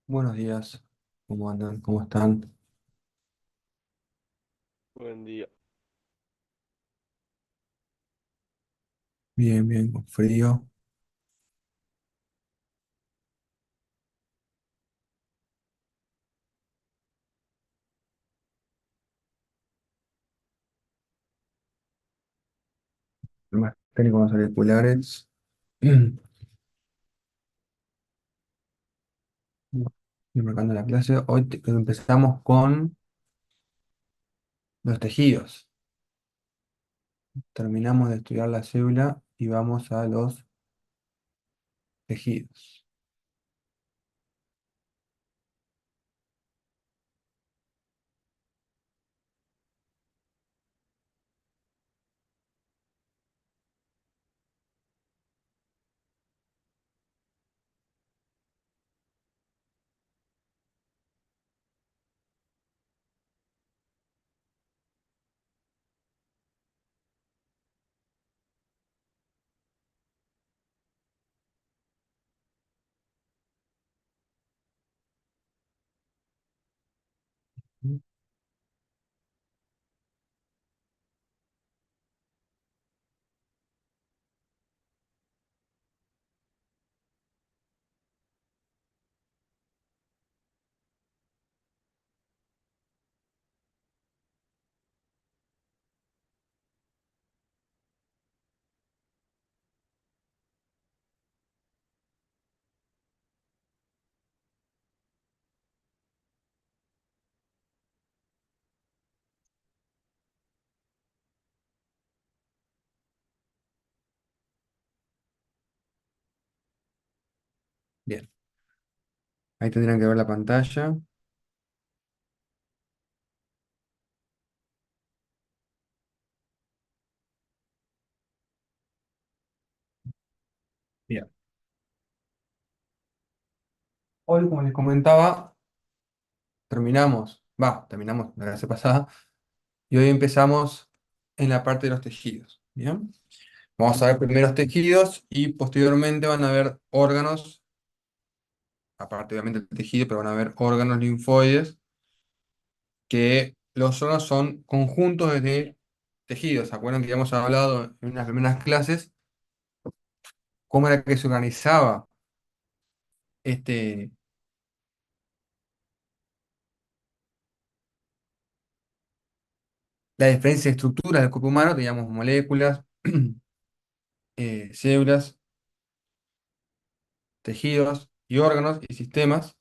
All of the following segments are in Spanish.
Buenos días, ¿cómo andan? ¿Cómo están? Buen día. Bien, bien, con frío. Más técnico con los auriculares. Y marcando la clase. Hoy empezamos con los tejidos. Terminamos de estudiar la célula y vamos a los tejidos. Bien, ahí tendrían que ver la pantalla. Bien. Hoy, como les comentaba, terminamos la clase pasada y hoy empezamos en la parte de los tejidos. Bien. Vamos a ver primero los tejidos y posteriormente van a ver órganos, aparte obviamente del tejido, pero van a ver órganos linfoides, que los órganos son conjuntos de tejidos. ¿Se acuerdan que ya hemos hablado en las primeras clases cómo era que se organizaba este, la diferencia de estructuras del cuerpo humano? Teníamos moléculas, células, tejidos y órganos y sistemas.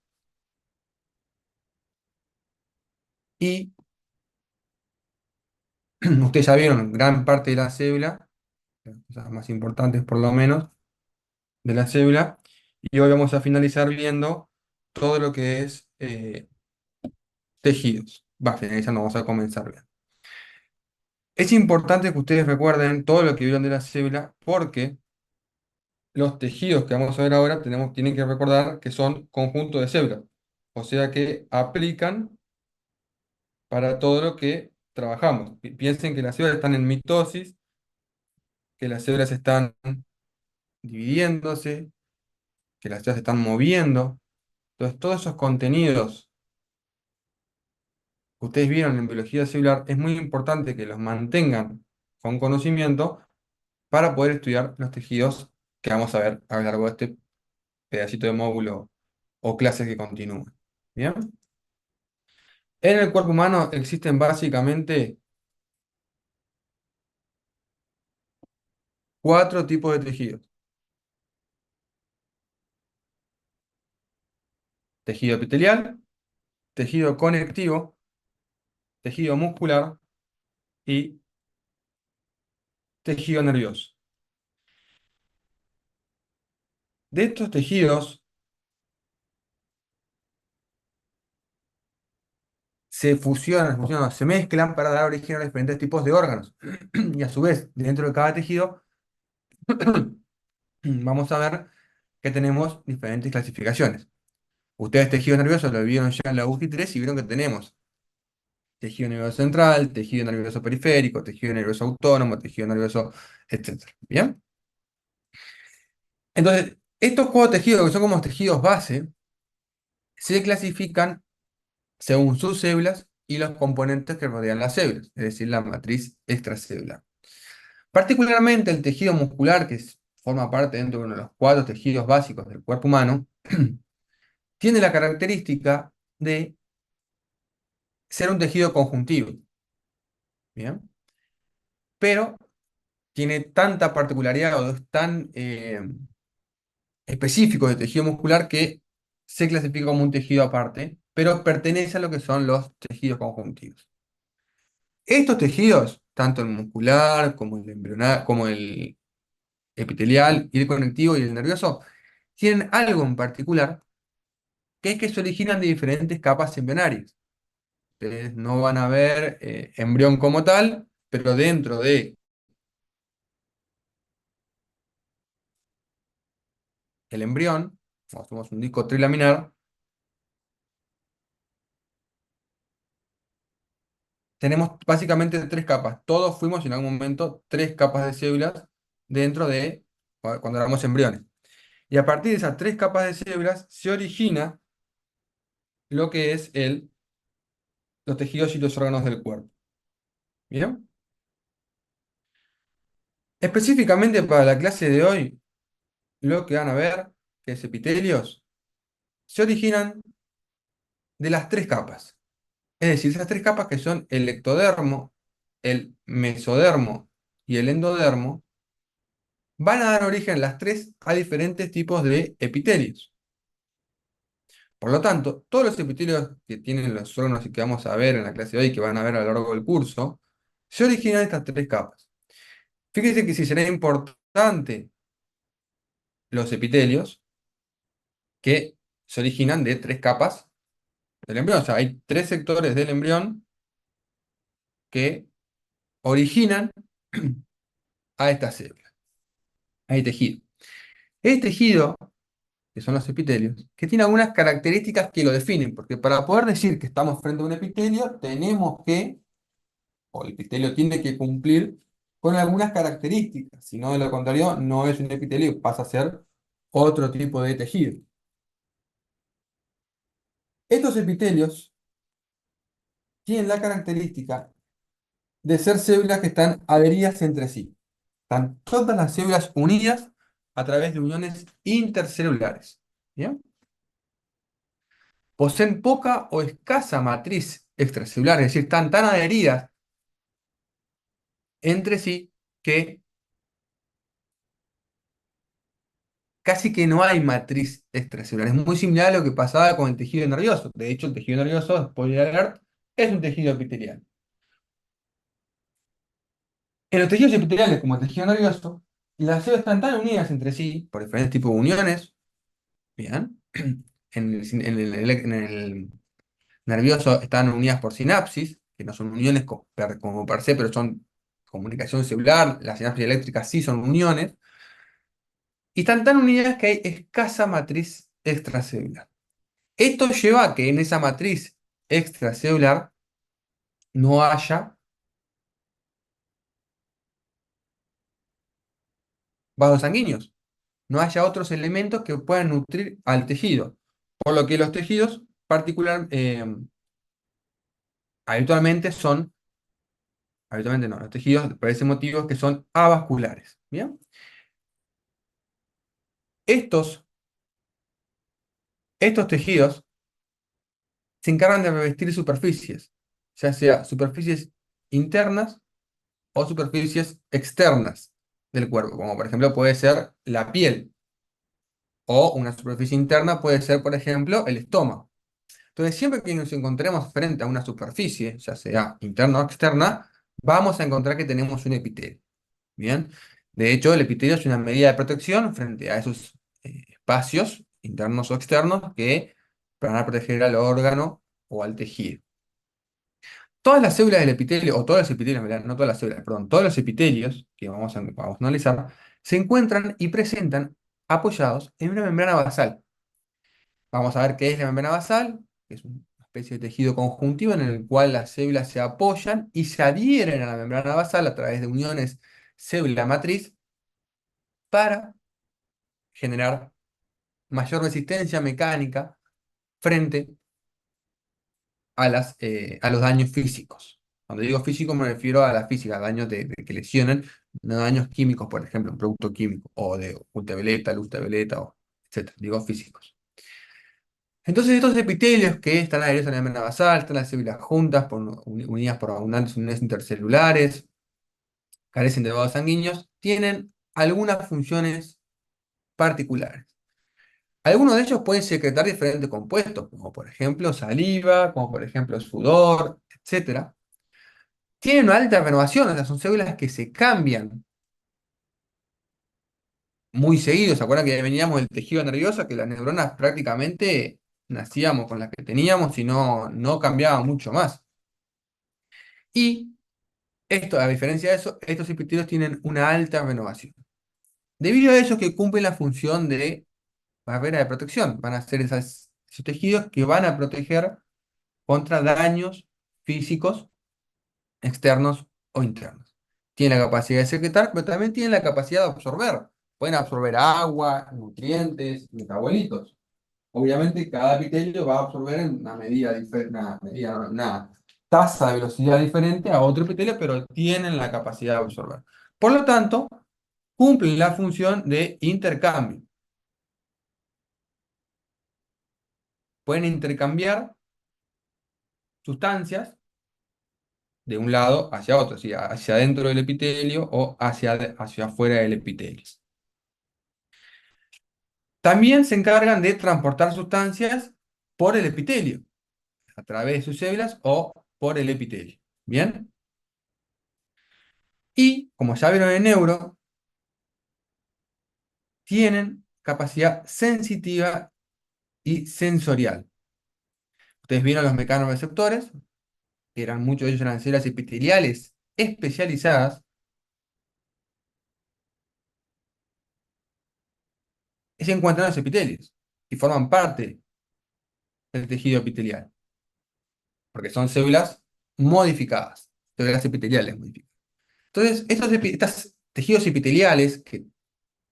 Y ustedes ya vieron gran parte de la célula, las cosas más importantes por lo menos de la célula, y hoy vamos a finalizar viendo todo lo que es tejidos. Va, finalizando, vamos a comenzar bien. Es importante que ustedes recuerden todo lo que vieron de la célula porque los tejidos que vamos a ver ahora tienen que recordar que son conjuntos de células, o sea que aplican para todo lo que trabajamos. Piensen que las células están en mitosis, que las células están dividiéndose, que las células se están moviendo. Entonces, todos esos contenidos que ustedes vieron en biología celular, es muy importante que los mantengan con conocimiento para poder estudiar los tejidos que vamos a ver a lo largo de este pedacito de módulo o clases que continúan. ¿Bien? En el cuerpo humano existen básicamente cuatro tipos de tejidos. Tejido epitelial, tejido conectivo, tejido muscular y tejido nervioso. De estos tejidos se mezclan para dar origen a diferentes tipos de órganos. Y a su vez, dentro de cada tejido, vamos a ver que tenemos diferentes clasificaciones. Ustedes tejido nervioso lo vieron ya en la UTI 3 y vieron que tenemos tejido nervioso central, tejido nervioso periférico, tejido nervioso autónomo, tejido nervioso, etcétera. ¿Bien? Entonces, estos cuatro tejidos, que son como tejidos base, se clasifican según sus células y los componentes que rodean las células, es decir, la matriz extracelular. Particularmente el tejido muscular, forma parte dentro de uno de los cuatro tejidos básicos del cuerpo humano, tiene la característica de ser un tejido conjuntivo, ¿bien? Pero tiene tanta particularidad o es tan específico de tejido muscular que se clasifica como un tejido aparte, pero pertenece a lo que son los tejidos conjuntivos. Estos tejidos, tanto el muscular como el embrionar, como el epitelial y el conectivo y el nervioso, tienen algo en particular, que es que se originan de diferentes capas embrionarias. Ustedes no van a ver embrión como tal, pero dentro de el embrión, como somos un disco trilaminar, tenemos básicamente tres capas. Todos fuimos en algún momento tres capas de células dentro de cuando éramos embriones. Y a partir de esas tres capas de células se origina lo que es los tejidos y los órganos del cuerpo. ¿Bien? Específicamente para la clase de hoy, lo que van a ver, que es epitelios, se originan de las tres capas. Es decir, esas tres capas que son el ectodermo, el mesodermo y el endodermo, van a dar origen las tres a diferentes tipos de epitelios. Por lo tanto, todos los epitelios que tienen los órganos y que vamos a ver en la clase de hoy, que van a ver a lo largo del curso, se originan de estas tres capas. Fíjense que si será importante los epitelios que se originan de tres capas del embrión. O sea, hay tres sectores del embrión que originan a estas células. Hay tejido. Hay tejido, que son los epitelios, que tiene algunas características que lo definen, porque para poder decir que estamos frente a un epitelio, tenemos que, o el epitelio tiene que cumplir con algunas características, si no, de lo contrario, no es un epitelio, pasa a ser otro tipo de tejido. Estos epitelios tienen la característica de ser células que están adheridas entre sí. Están todas las células unidas a través de uniones intercelulares. ¿Bien? Poseen poca o escasa matriz extracelular, es decir, están tan adheridas entre sí que casi que no hay matriz extracelular. Es muy similar a lo que pasaba con el tejido nervioso. De hecho, el tejido nervioso, spoiler alert, es un tejido epitelial. En los tejidos epiteliales, como el tejido nervioso, las células están tan unidas entre sí por diferentes tipos de uniones, ¿bien? En el nervioso están unidas por sinapsis, que no son uniones como per se, pero son comunicación celular. Las sinapsis eléctricas sí son uniones, y están tan unidas que hay escasa matriz extracelular. Esto lleva a que en esa matriz extracelular no haya vasos sanguíneos, no haya otros elementos que puedan nutrir al tejido, por lo que los tejidos habitualmente habitualmente no, los tejidos por ese motivo es que son avasculares. ¿Bien? Estos, estos tejidos se encargan de revestir superficies, ya sea superficies internas o superficies externas del cuerpo, como por ejemplo puede ser la piel, o una superficie interna puede ser, por ejemplo, el estómago. Entonces, siempre que nos encontremos frente a una superficie, ya sea interna o externa, vamos a encontrar que tenemos un epitelio. ¿Bien? De hecho, el epitelio es una medida de protección frente a esos espacios internos o externos que van a proteger al órgano o al tejido. Todas las células del epitelio, o todos los epitelios, en realidad, no todas las células, perdón, todos los epitelios que vamos a analizar, se encuentran y presentan apoyados en una membrana basal. Vamos a ver qué es la membrana basal, que es una especie de tejido conjuntivo en el cual las células se apoyan y se adhieren a la membrana basal a través de uniones célula-matriz para generar mayor resistencia mecánica frente a los daños físicos. Cuando digo físico me refiero a la física, daños de que lesionan, no daños químicos, por ejemplo, un producto químico, o de ultravioleta, luz ultravioleta, o etcétera. Digo físicos. Entonces estos epitelios que están adheridos a la membrana basal, están las células juntas, unidas por abundantes unidades intercelulares, carecen de vasos sanguíneos, tienen algunas funciones particulares. Algunos de ellos pueden secretar diferentes compuestos, como por ejemplo saliva, como por ejemplo sudor, etcétera. Tienen una alta renovación, o sea, son células que se cambian muy seguido. ¿Se acuerdan que veníamos del tejido nervioso? Que las neuronas prácticamente nacíamos con las que teníamos y no cambiaban mucho más. Y esto, a diferencia de eso, estos epitelios tienen una alta renovación. Debido a eso que cumplen la función de barrera de protección. Van a ser esos tejidos que van a proteger contra daños físicos externos o internos. Tienen la capacidad de secretar, pero también tienen la capacidad de absorber. Pueden absorber agua, nutrientes, metabolitos. Obviamente, cada epitelio va a absorber en una medida diferente, una tasa de velocidad diferente a otro epitelio, pero tienen la capacidad de absorber. Por lo tanto, cumplen la función de intercambio. Pueden intercambiar sustancias de un lado hacia otro, ¿sí? Hacia adentro del epitelio o hacia afuera del epitelio. También se encargan de transportar sustancias por el epitelio, a través de sus células o por el epitelio. ¿Bien? Y, como ya vieron en neuro, tienen capacidad sensitiva y sensorial. Ustedes vieron los mecanorreceptores, que muchos de ellos eran células epiteliales especializadas, y se encuentran en los epitelios y forman parte del tejido epitelial, porque son células modificadas, células epiteliales modificadas. Entonces, estos tejidos epiteliales, que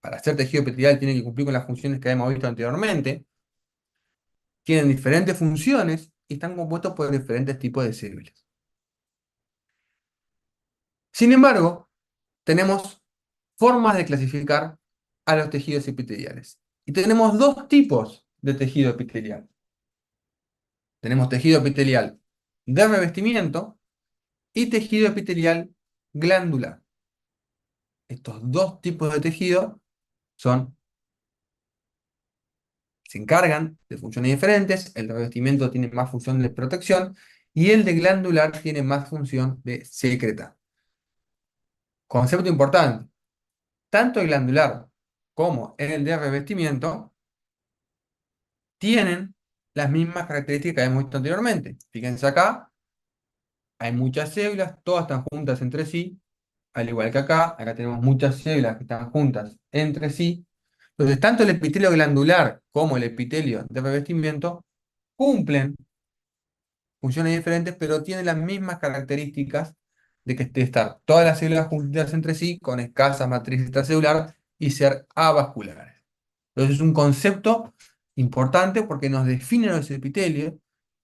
para ser tejido epitelial tienen que cumplir con las funciones que hemos visto anteriormente, tienen diferentes funciones y están compuestos por diferentes tipos de células. Sin embargo, tenemos formas de clasificar a los tejidos epiteliales. Y tenemos dos tipos de tejido epitelial. Tenemos tejido epitelial de revestimiento y tejido epitelial glandular. Estos dos tipos de tejido son, se encargan de funciones diferentes. El de revestimiento tiene más función de protección y el de glandular tiene más función de secretar. Concepto importante, tanto el glandular como el de revestimiento tienen las mismas características que hemos visto anteriormente. Fíjense acá, hay muchas células, todas están juntas entre sí, al igual que acá tenemos muchas células que están juntas entre sí. Entonces, tanto el epitelio glandular como el epitelio de revestimiento cumplen funciones diferentes, pero tienen las mismas características de estar todas las células juntas entre sí con escasa matriz extracelular y ser avasculares. Entonces, es un concepto importante porque nos define los epitelios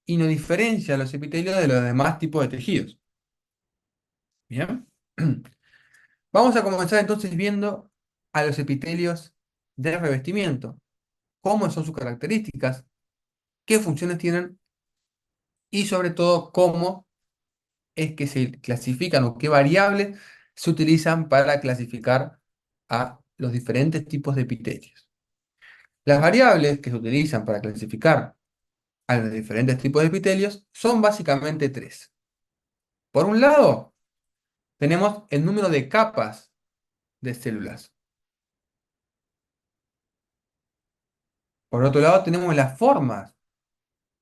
y nos diferencia los epitelios de los demás tipos de tejidos. ¿Bien? Vamos a comenzar entonces viendo a los epitelios de revestimiento, cómo son sus características, qué funciones tienen y sobre todo cómo es que se clasifican o qué variables se utilizan para clasificar a los diferentes tipos de epitelios. Las variables que se utilizan para clasificar a los diferentes tipos de epitelios son básicamente tres. Por un lado, tenemos el número de capas de células. Por otro lado, tenemos las formas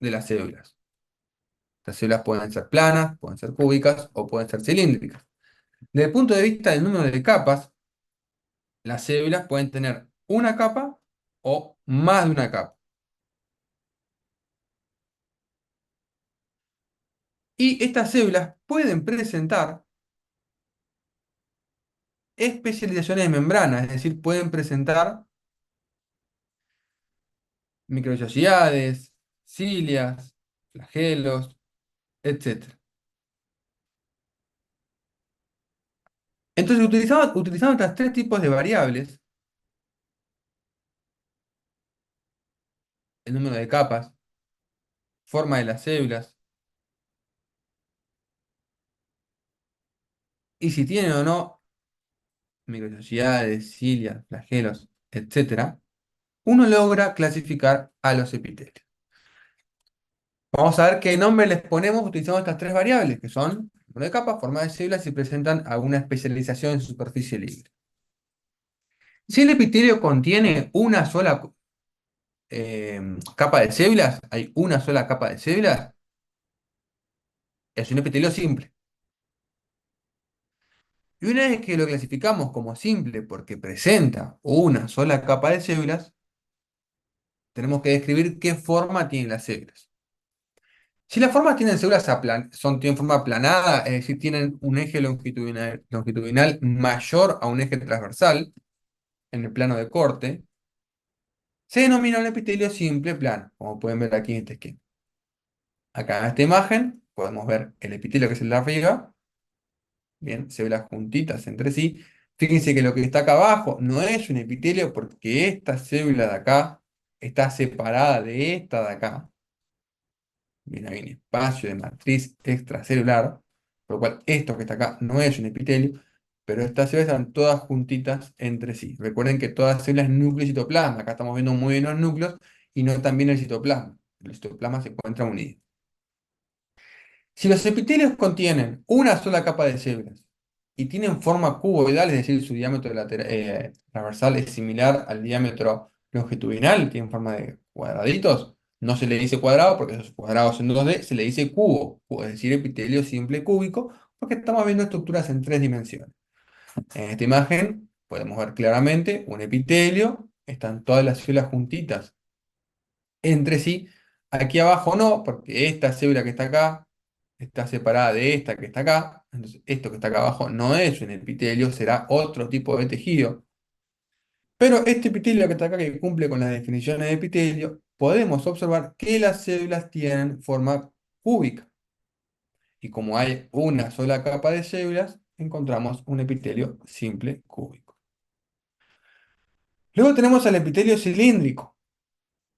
de las células. Las células pueden ser planas, pueden ser cúbicas o pueden ser cilíndricas. Desde el punto de vista del número de capas, las células pueden tener una capa o más de una capa. Y estas células pueden presentar especializaciones de membrana, es decir, pueden presentar microvellosidades, cilias, flagelos, etcétera. Entonces, utilizando estos tres tipos de variables, el número de capas, forma de las células, y si tienen o no microvellosidades, cilias, flagelos, etcétera, uno logra clasificar a los epitelios. Vamos a ver qué nombre les ponemos utilizando estas tres variables, que son número de capas, forma de células y presentan alguna especialización en superficie libre. Si el epitelio contiene una sola capa de células, hay una sola capa de células, es un epitelio simple. Y una vez que lo clasificamos como simple porque presenta una sola capa de células, tenemos que describir qué forma tienen las células. Si las formas tienen células tienen forma aplanada, es decir, tienen un eje longitudinal mayor a un eje transversal en el plano de corte, se denomina un epitelio simple plano, como pueden ver aquí en este esquema. Acá en esta imagen podemos ver el epitelio que es el de arriba, bien, células juntitas entre sí. Fíjense que lo que está acá abajo no es un epitelio porque esta célula de acá está separada de esta de acá. Bien, hay un espacio de matriz extracelular, por lo cual esto que está acá no es un epitelio, pero estas células están todas juntitas entre sí. Recuerden que todas células núcleo y citoplasma. Acá estamos viendo muy bien los núcleos y no también el citoplasma. El citoplasma se encuentra unido. Si los epitelios contienen una sola capa de células y tienen forma cuboidal, es decir, su diámetro transversal es similar al diámetro longitudinal, tienen forma de cuadraditos, no se le dice cuadrado porque esos cuadrados en 2D, se le dice cubo, es decir, epitelio simple cúbico, porque estamos viendo estructuras en tres dimensiones. En esta imagen podemos ver claramente un epitelio, están todas las células juntitas entre sí. Aquí abajo no, porque esta célula que está acá está separada de esta que está acá. Entonces, esto que está acá abajo no es un epitelio, será otro tipo de tejido. Pero este epitelio que está acá, que cumple con las definiciones de epitelio, podemos observar que las células tienen forma cúbica. Y como hay una sola capa de células, encontramos un epitelio simple cúbico. Luego tenemos el epitelio cilíndrico,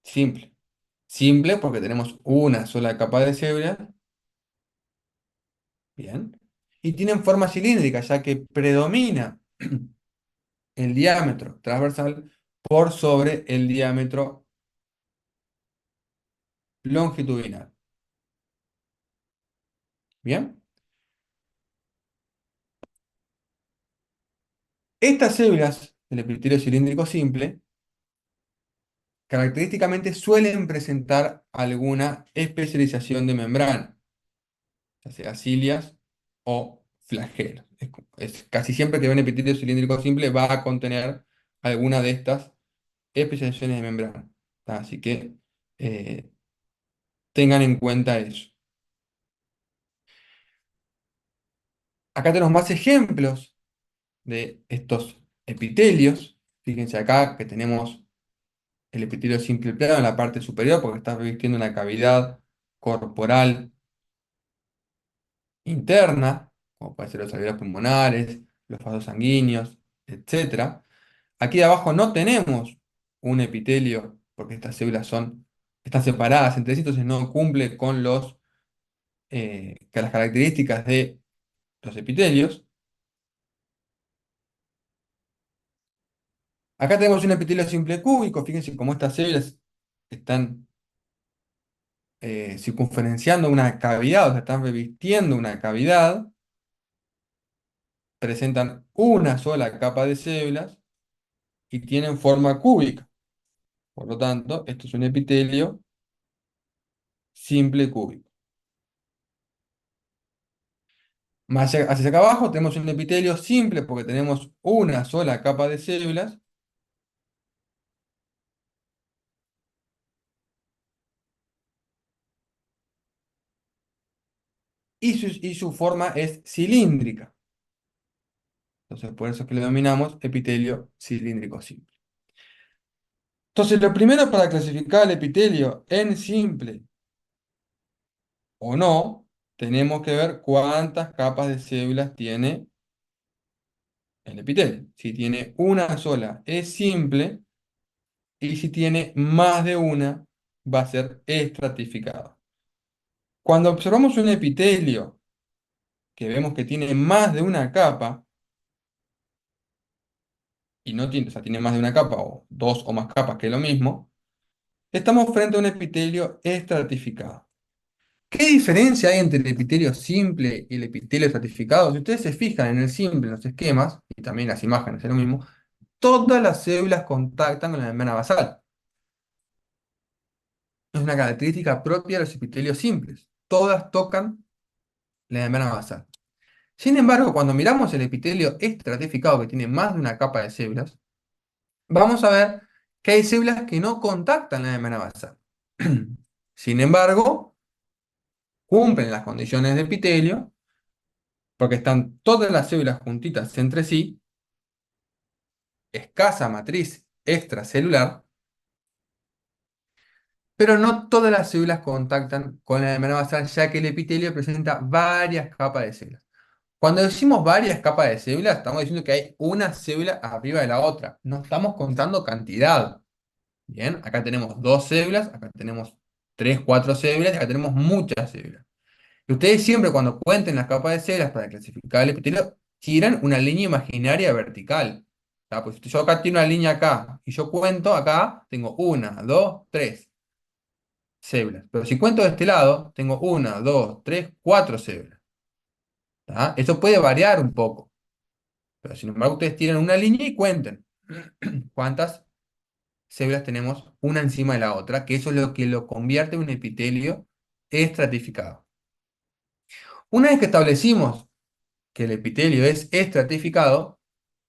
simple. Simple porque tenemos una sola capa de células. Bien. Y tienen forma cilíndrica, ya que predomina el diámetro transversal por sobre el diámetro longitudinal. Bien. Estas células del epitelio cilíndrico simple característicamente suelen presentar alguna especialización de membrana, ya sea cilias o flagelos. Casi siempre que ve un epitelio cilíndrico simple va a contener alguna de estas especializaciones de membrana. Así que eh, tengan en cuenta eso. Acá tenemos más ejemplos de estos epitelios. Fíjense acá que tenemos el epitelio simple plano en la parte superior porque está revistiendo una cavidad corporal interna, como pueden ser los alveolos pulmonares, los vasos sanguíneos, etcétera. Aquí de abajo no tenemos un epitelio porque estas células están separadas entre sí, entonces no cumple con con las características de los epitelios. Acá tenemos un epitelio simple cúbico, fíjense cómo estas células están circunferenciando una cavidad, o sea, están revistiendo una cavidad, presentan una sola capa de células y tienen forma cúbica. Por lo tanto, esto es un epitelio simple cúbico. Más hacia acá abajo tenemos un epitelio simple porque tenemos una sola capa de células y su forma es cilíndrica. Entonces, por eso es que le denominamos epitelio cilíndrico simple. Entonces, lo primero para clasificar el epitelio en simple o no, tenemos que ver cuántas capas de células tiene el epitelio. Si tiene una sola, es simple, y si tiene más de una, va a ser estratificado. Cuando observamos un epitelio que vemos que tiene más de una capa, y no tiene, o sea, tiene más de una capa o dos o más capas, que es lo mismo, estamos frente a un epitelio estratificado. ¿Qué diferencia hay entre el epitelio simple y el epitelio estratificado? Si ustedes se fijan en el simple, en los esquemas, y también las imágenes, es lo mismo, todas las células contactan con la membrana basal. Es una característica propia de los epitelios simples. Todas tocan la membrana basal. Sin embargo, cuando miramos el epitelio estratificado, que tiene más de una capa de células, vamos a ver que hay células que no contactan la membrana basal. Sin embargo, cumplen las condiciones de epitelio, porque están todas las células juntitas entre sí, escasa matriz extracelular, pero no todas las células contactan con la membrana basal, ya que el epitelio presenta varias capas de células. Cuando decimos varias capas de células, estamos diciendo que hay una célula arriba de la otra. No estamos contando cantidad. Bien, acá tenemos dos células, acá tenemos tres, cuatro células, y acá tenemos muchas células. Y ustedes siempre cuando cuenten las capas de células para clasificar el epitelio, tiran una línea imaginaria vertical. Pues si yo acá tengo una línea acá, y yo cuento acá, tengo una, dos, tres células. Pero si cuento de este lado, tengo una, dos, tres, cuatro células. ¿Tá? Eso puede variar un poco. Pero sin embargo, ustedes tiran una línea y cuenten cuántas células tenemos una encima de la otra, que eso es lo que lo convierte en un epitelio estratificado. Una vez que establecimos que el epitelio es estratificado,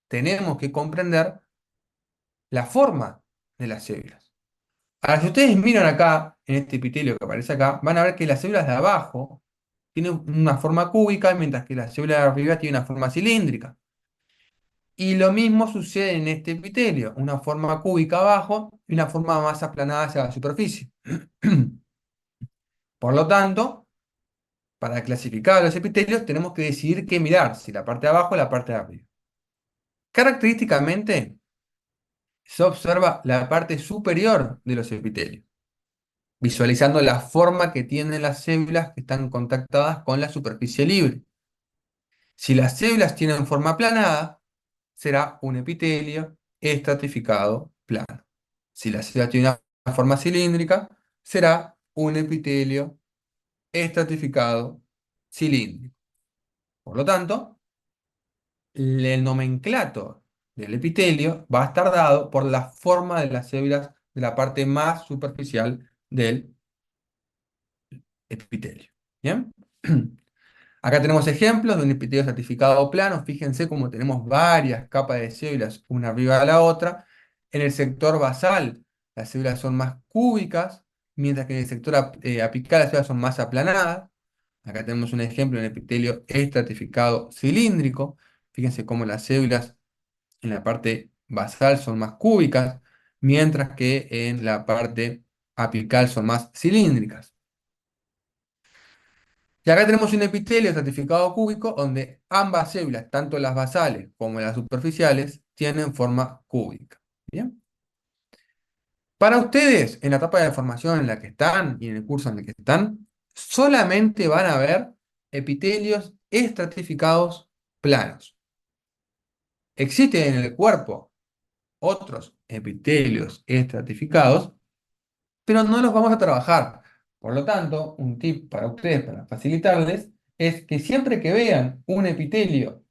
tenemos que comprender la forma de las células. Ahora, si ustedes miran acá, en este epitelio que aparece acá, van a ver que las células de abajo tienen una forma cúbica, mientras que la célula de arriba tiene una forma cilíndrica. Y lo mismo sucede en este epitelio, una forma cúbica abajo y una forma más aplanada hacia la superficie. Por lo tanto, para clasificar los epitelios tenemos que decidir qué mirar, si la parte de abajo o la parte de arriba. Característicamente, se observa la parte superior de los epitelios, visualizando la forma que tienen las células que están contactadas con la superficie libre. Si las células tienen forma aplanada, será un epitelio estratificado plano. Si la célula tiene una forma cilíndrica, será un epitelio estratificado cilíndrico. Por lo tanto, el nomenclato del epitelio va a estar dado por la forma de las células de la parte más superficial del epitelio. ¿Bien? Acá tenemos ejemplos de un epitelio estratificado plano. Fíjense cómo tenemos varias capas de células una arriba de la otra. En el sector basal, las células son más cúbicas, mientras que en el sector apical las células son más aplanadas. Acá tenemos un ejemplo de un epitelio estratificado cilíndrico. Fíjense cómo las células en la parte basal son más cúbicas, mientras que en la parte apical son más cilíndricas. Y acá tenemos un epitelio estratificado cúbico donde ambas células, tanto las basales como las superficiales, tienen forma cúbica. ¿Bien? Para ustedes, en la etapa de formación en la que están y en el curso en el que están, solamente van a ver epitelios estratificados planos. Existen en el cuerpo otros epitelios estratificados, pero no los vamos a trabajar. Por lo tanto, un tip para ustedes, para facilitarles, es que siempre que vean un epitelio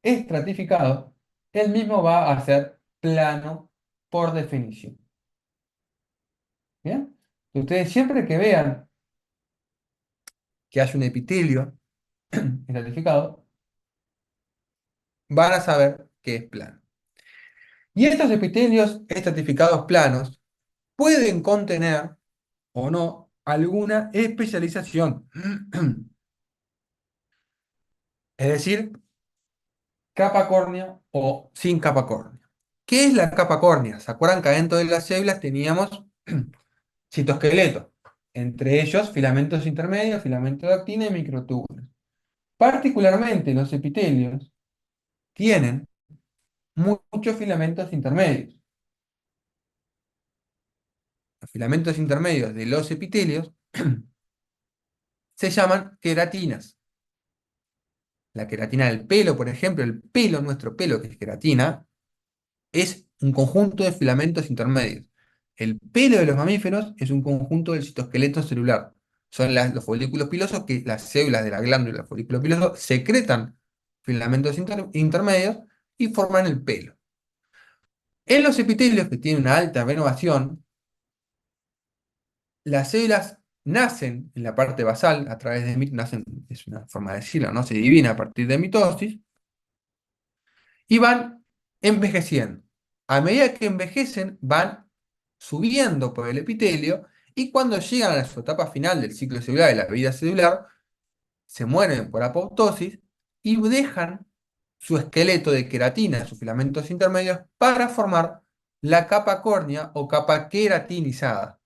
estratificado, el mismo va a ser plano por definición. ¿Bien? Ustedes siempre que vean que hay un epitelio estratificado, van a saber que es plano. Y estos epitelios estratificados planos pueden contener o no alguna especialización. Es decir, capa córnea o sin capa córnea. ¿Qué es la capa córnea? ¿Se acuerdan que adentro de las células teníamos citoesqueleto? Entre ellos filamentos intermedios, filamento de actina y microtúbulos. Particularmente los epitelios tienen muchos filamentos intermedios. Los filamentos intermedios de los epitelios se llaman queratinas. La queratina del pelo, por ejemplo, el pelo, nuestro pelo, que es queratina, es un conjunto de filamentos intermedios. El pelo de los mamíferos es un conjunto del citoesqueleto celular. Son los folículos pilosos que las células de la glándula del folículo piloso secretan filamentos intermedios y forman el pelo. En los epitelios que tienen una alta renovación, las células nacen en la parte basal, a través de nacen, es una forma de decirlo, ¿no? Se dividen a partir de mitosis y van envejeciendo. A medida que envejecen, van subiendo por el epitelio y cuando llegan a su etapa final del ciclo celular, de la vida celular, se mueren por apoptosis y dejan su esqueleto de queratina, sus filamentos intermedios, para formar la capa córnea o capa queratinizada.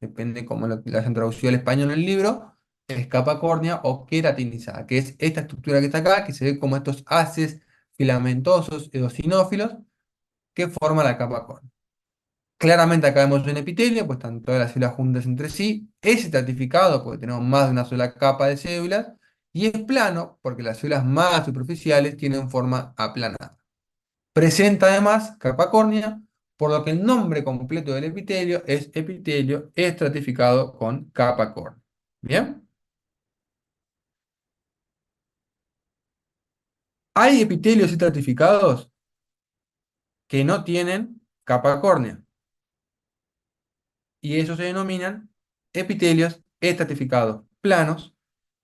Depende cómo lo hayan traducido al español en el libro, es capa córnea o queratinizada, que es esta estructura que está acá, que se ve como estos haces filamentosos eosinófilos que forman la capa córnea. Claramente acá vemos un epitelio, pues están todas las células juntas entre sí. Es estratificado porque tenemos más de una sola capa de células. Y es plano porque las células más superficiales tienen forma aplanada. Presenta además capa córnea, por lo que el nombre completo del epitelio es epitelio estratificado con capa córnea. ¿Bien? Hay epitelios estratificados que no tienen capa córnea y esos se denominan epitelios estratificados planos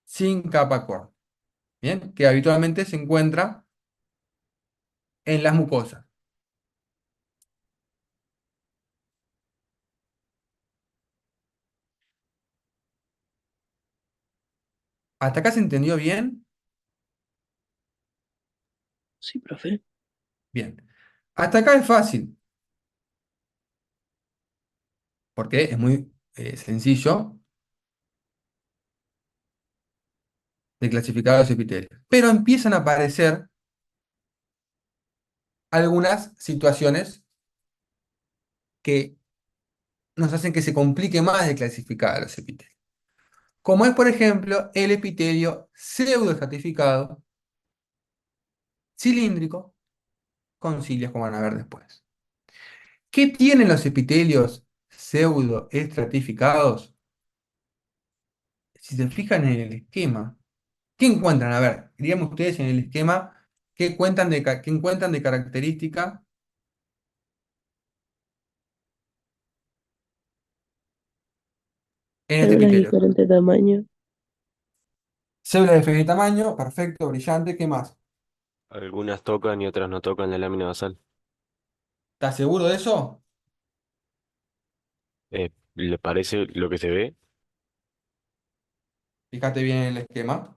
sin capa córnea. ¿Bien? Que habitualmente se encuentra en las mucosas. ¿Hasta acá se entendió bien? Sí, profe. Bien. Hasta acá es fácil, porque es muy sencillo de clasificar los epitelios. Pero empiezan a aparecer algunas situaciones que nos hacen que se complique más de clasificar a los epitelios. Como es, por ejemplo, el epitelio pseudoestratificado, cilíndrico, con cilios, como van a ver después. ¿Qué tienen los epitelios pseudoestratificados? Si se fijan en el esquema, ¿qué encuentran? A ver, díganme ustedes en el esquema, ¿qué encuentran de característica en este Células de epitelio? diferente tamaño. Célula de diferente tamaño, perfecto, brillante, ¿qué más? Algunas tocan y otras no tocan la lámina basal. ¿Estás seguro de eso? ¿Le parece lo que se ve? Fíjate bien en el esquema.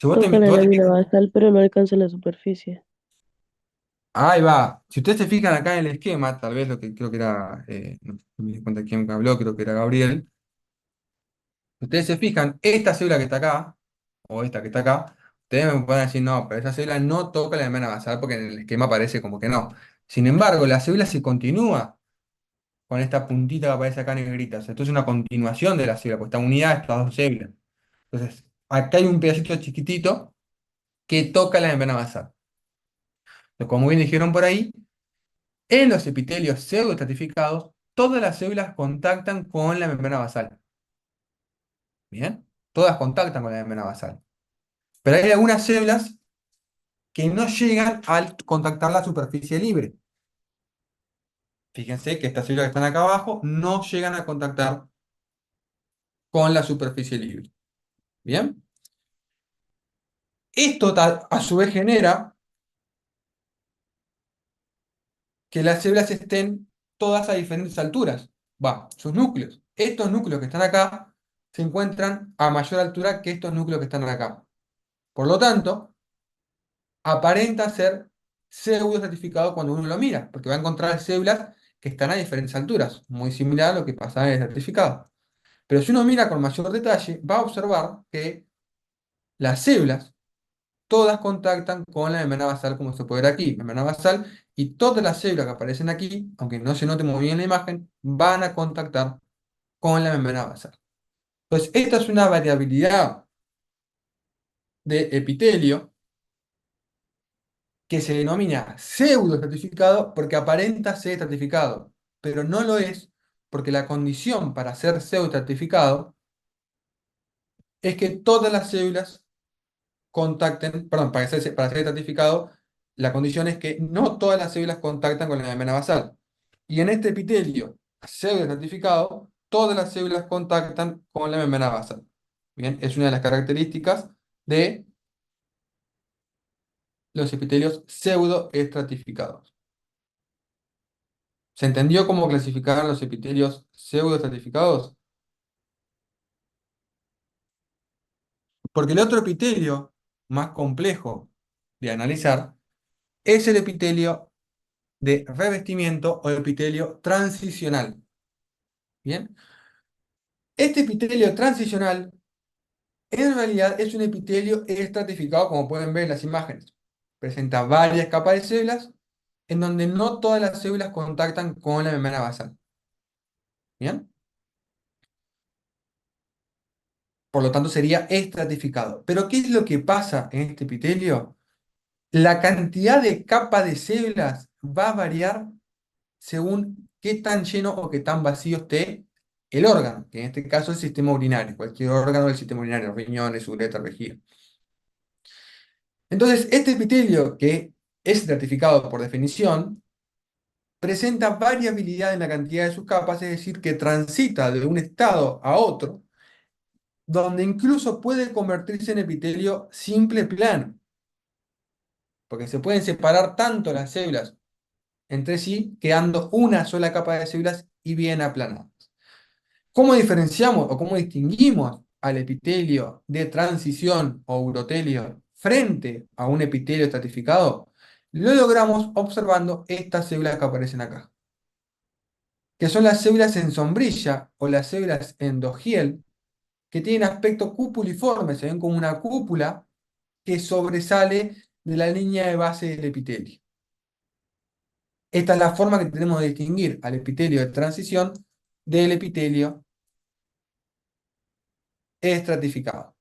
Si vos te, Toca la vos te lámina fijas- basal, pero no alcanza la superficie. Ahí va. Si ustedes se fijan acá en el esquema, tal vez lo que creo que era, no me di cuenta quién me habló, creo que era Gabriel. Ustedes se fijan, esta célula que está acá, o esta que está acá, ustedes me pueden decir, no, pero esa célula no toca la membrana basal porque en el esquema parece como que no. Sin embargo, la célula se continúa con esta puntita que aparece acá negrita. O sea, esto es una continuación de la célula, porque está unida a estas dos células. Entonces, acá hay un pedacito chiquitito que toca la membrana basal. Entonces, como bien dijeron por ahí, en los epitelios pseudoestratificados, todas las células contactan con la membrana basal. ¿Bien? Todas contactan con la membrana basal. Pero hay algunas células que no llegan al contactar la superficie libre. Fíjense que estas células que están acá abajo no llegan a contactar con la superficie libre. ¿Bien? Esto a su vez genera que las células estén todas a diferentes alturas. Va, sus núcleos. Estos núcleos que están acá se encuentran a mayor altura que estos núcleos que están acá. Por lo tanto, aparenta ser pseudo estratificado cuando uno lo mira, porque va a encontrar células que están a diferentes alturas, muy similar a lo que pasa en el estratificado. Pero si uno mira con mayor detalle, va a observar que las células todas contactan con la membrana basal, como se puede ver aquí, membrana basal, y todas las células que aparecen aquí, aunque no se note muy bien en la imagen, van a contactar con la membrana basal. Entonces, esta es una variabilidad de epitelio que se denomina pseudoestratificado porque aparenta ser estratificado, pero no lo es porque la condición para ser pseudoestratificado es que todas las células contacten, perdón, para ser estratificado, la condición es que no todas las células contactan con la membrana basal. Y en este epitelio pseudoestratificado, todas las células contactan con la membrana basal. Bien, es una de las características de los epitelios pseudoestratificados. ¿Se entendió cómo clasificar los epitelios pseudoestratificados? Porque el otro epitelio más complejo de analizar es el epitelio de revestimiento o epitelio transicional. Bien, este epitelio transicional en realidad es un epitelio estratificado, como pueden ver en las imágenes. Presenta varias capas de células en donde no todas las células contactan con la membrana basal. Bien, por lo tanto sería estratificado. Pero ¿qué es lo que pasa en este epitelio? La cantidad de capas de células va a variar según qué tan lleno o qué tan vacío esté el órgano, que en este caso es el sistema urinario, cualquier órgano del sistema urinario, riñones, uretra, vejiga. Entonces, este epitelio, que es estratificado por definición, presenta variabilidad en la cantidad de sus capas, es decir, que transita de un estado a otro, donde incluso puede convertirse en epitelio simple plano, porque se pueden separar tanto las células entre sí, quedando una sola capa de células y bien aplanadas. ¿Cómo diferenciamos o cómo distinguimos al epitelio de transición o urotelio frente a un epitelio estratificado? Lo logramos observando estas células que aparecen acá, que son las células en sombrilla o las células endogiel, que tienen aspecto cupuliforme, se ven como una cúpula que sobresale de la línea de base del epitelio. Esta es la forma que tenemos de distinguir al epitelio de transición del epitelio estratificado.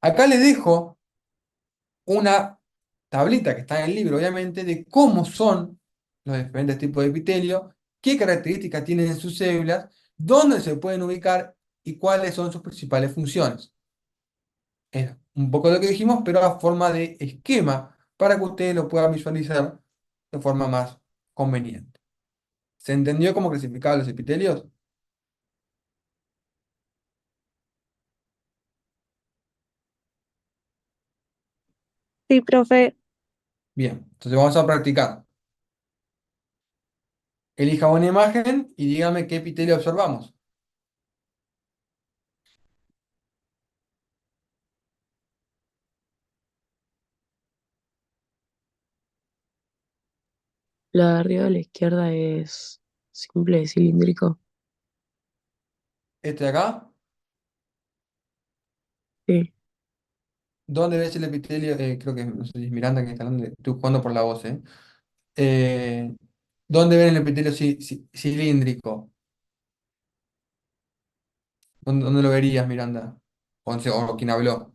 Acá les dejo una tablita que está en el libro, obviamente, de cómo son los diferentes tipos de epitelio, qué características tienen en sus células, dónde se pueden ubicar y cuáles son sus principales funciones. Es un poco lo que dijimos, pero a forma de esquema para que ustedes lo puedan visualizar de forma más conveniente. ¿Se entendió cómo clasificar los epitelios? Sí, profe. Bien, entonces vamos a practicar. Elija una imagen y dígame qué epitelio observamos. La de arriba a la izquierda es simple, cilíndrico. Este de acá. Sí. ¿Dónde ves el epitelio? Creo que no sé si es Miranda que está hablando, estoy jugando por la voz, ¿eh? Eh, ¿Dónde ven el epitelio cilíndrico? ¿Dónde lo verías, Miranda? O quien habló.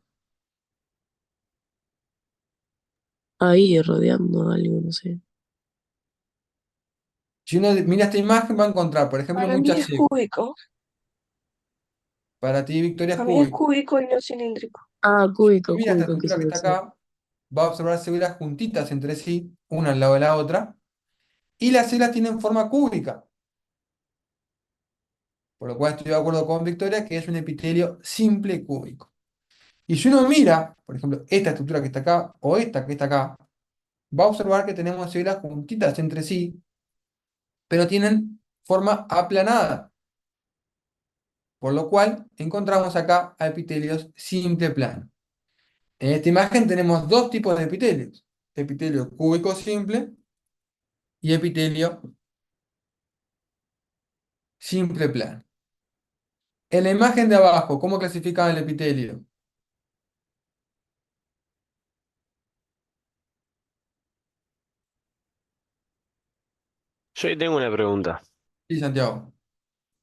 Ahí rodeando algo, no sé. Si uno mira esta imagen, va a encontrar, por ejemplo, Para mí muchas es células. cúbico. Para ti, Victoria, es Para mí es cúbico. cúbico y no cilíndrico. Ah, Si uno cúbico, mira esta cúbico, estructura quise que está decir. acá, va a observar células juntitas entre sí, una al lado de la otra, y las células tienen forma cúbica, por lo cual estoy de acuerdo con Victoria que es un epitelio simple cúbico. Y si uno mira, por ejemplo, esta estructura que está acá o esta que está acá, va a observar que tenemos células juntitas entre sí, pero tienen forma aplanada. Por lo cual encontramos acá a epitelios simple plano. En esta imagen tenemos dos tipos de epitelios: epitelio cúbico simple y epitelio simple plano. En la imagen de abajo, ¿cómo clasificaban el epitelio? Yo ahí tengo una pregunta, Sí, Santiago.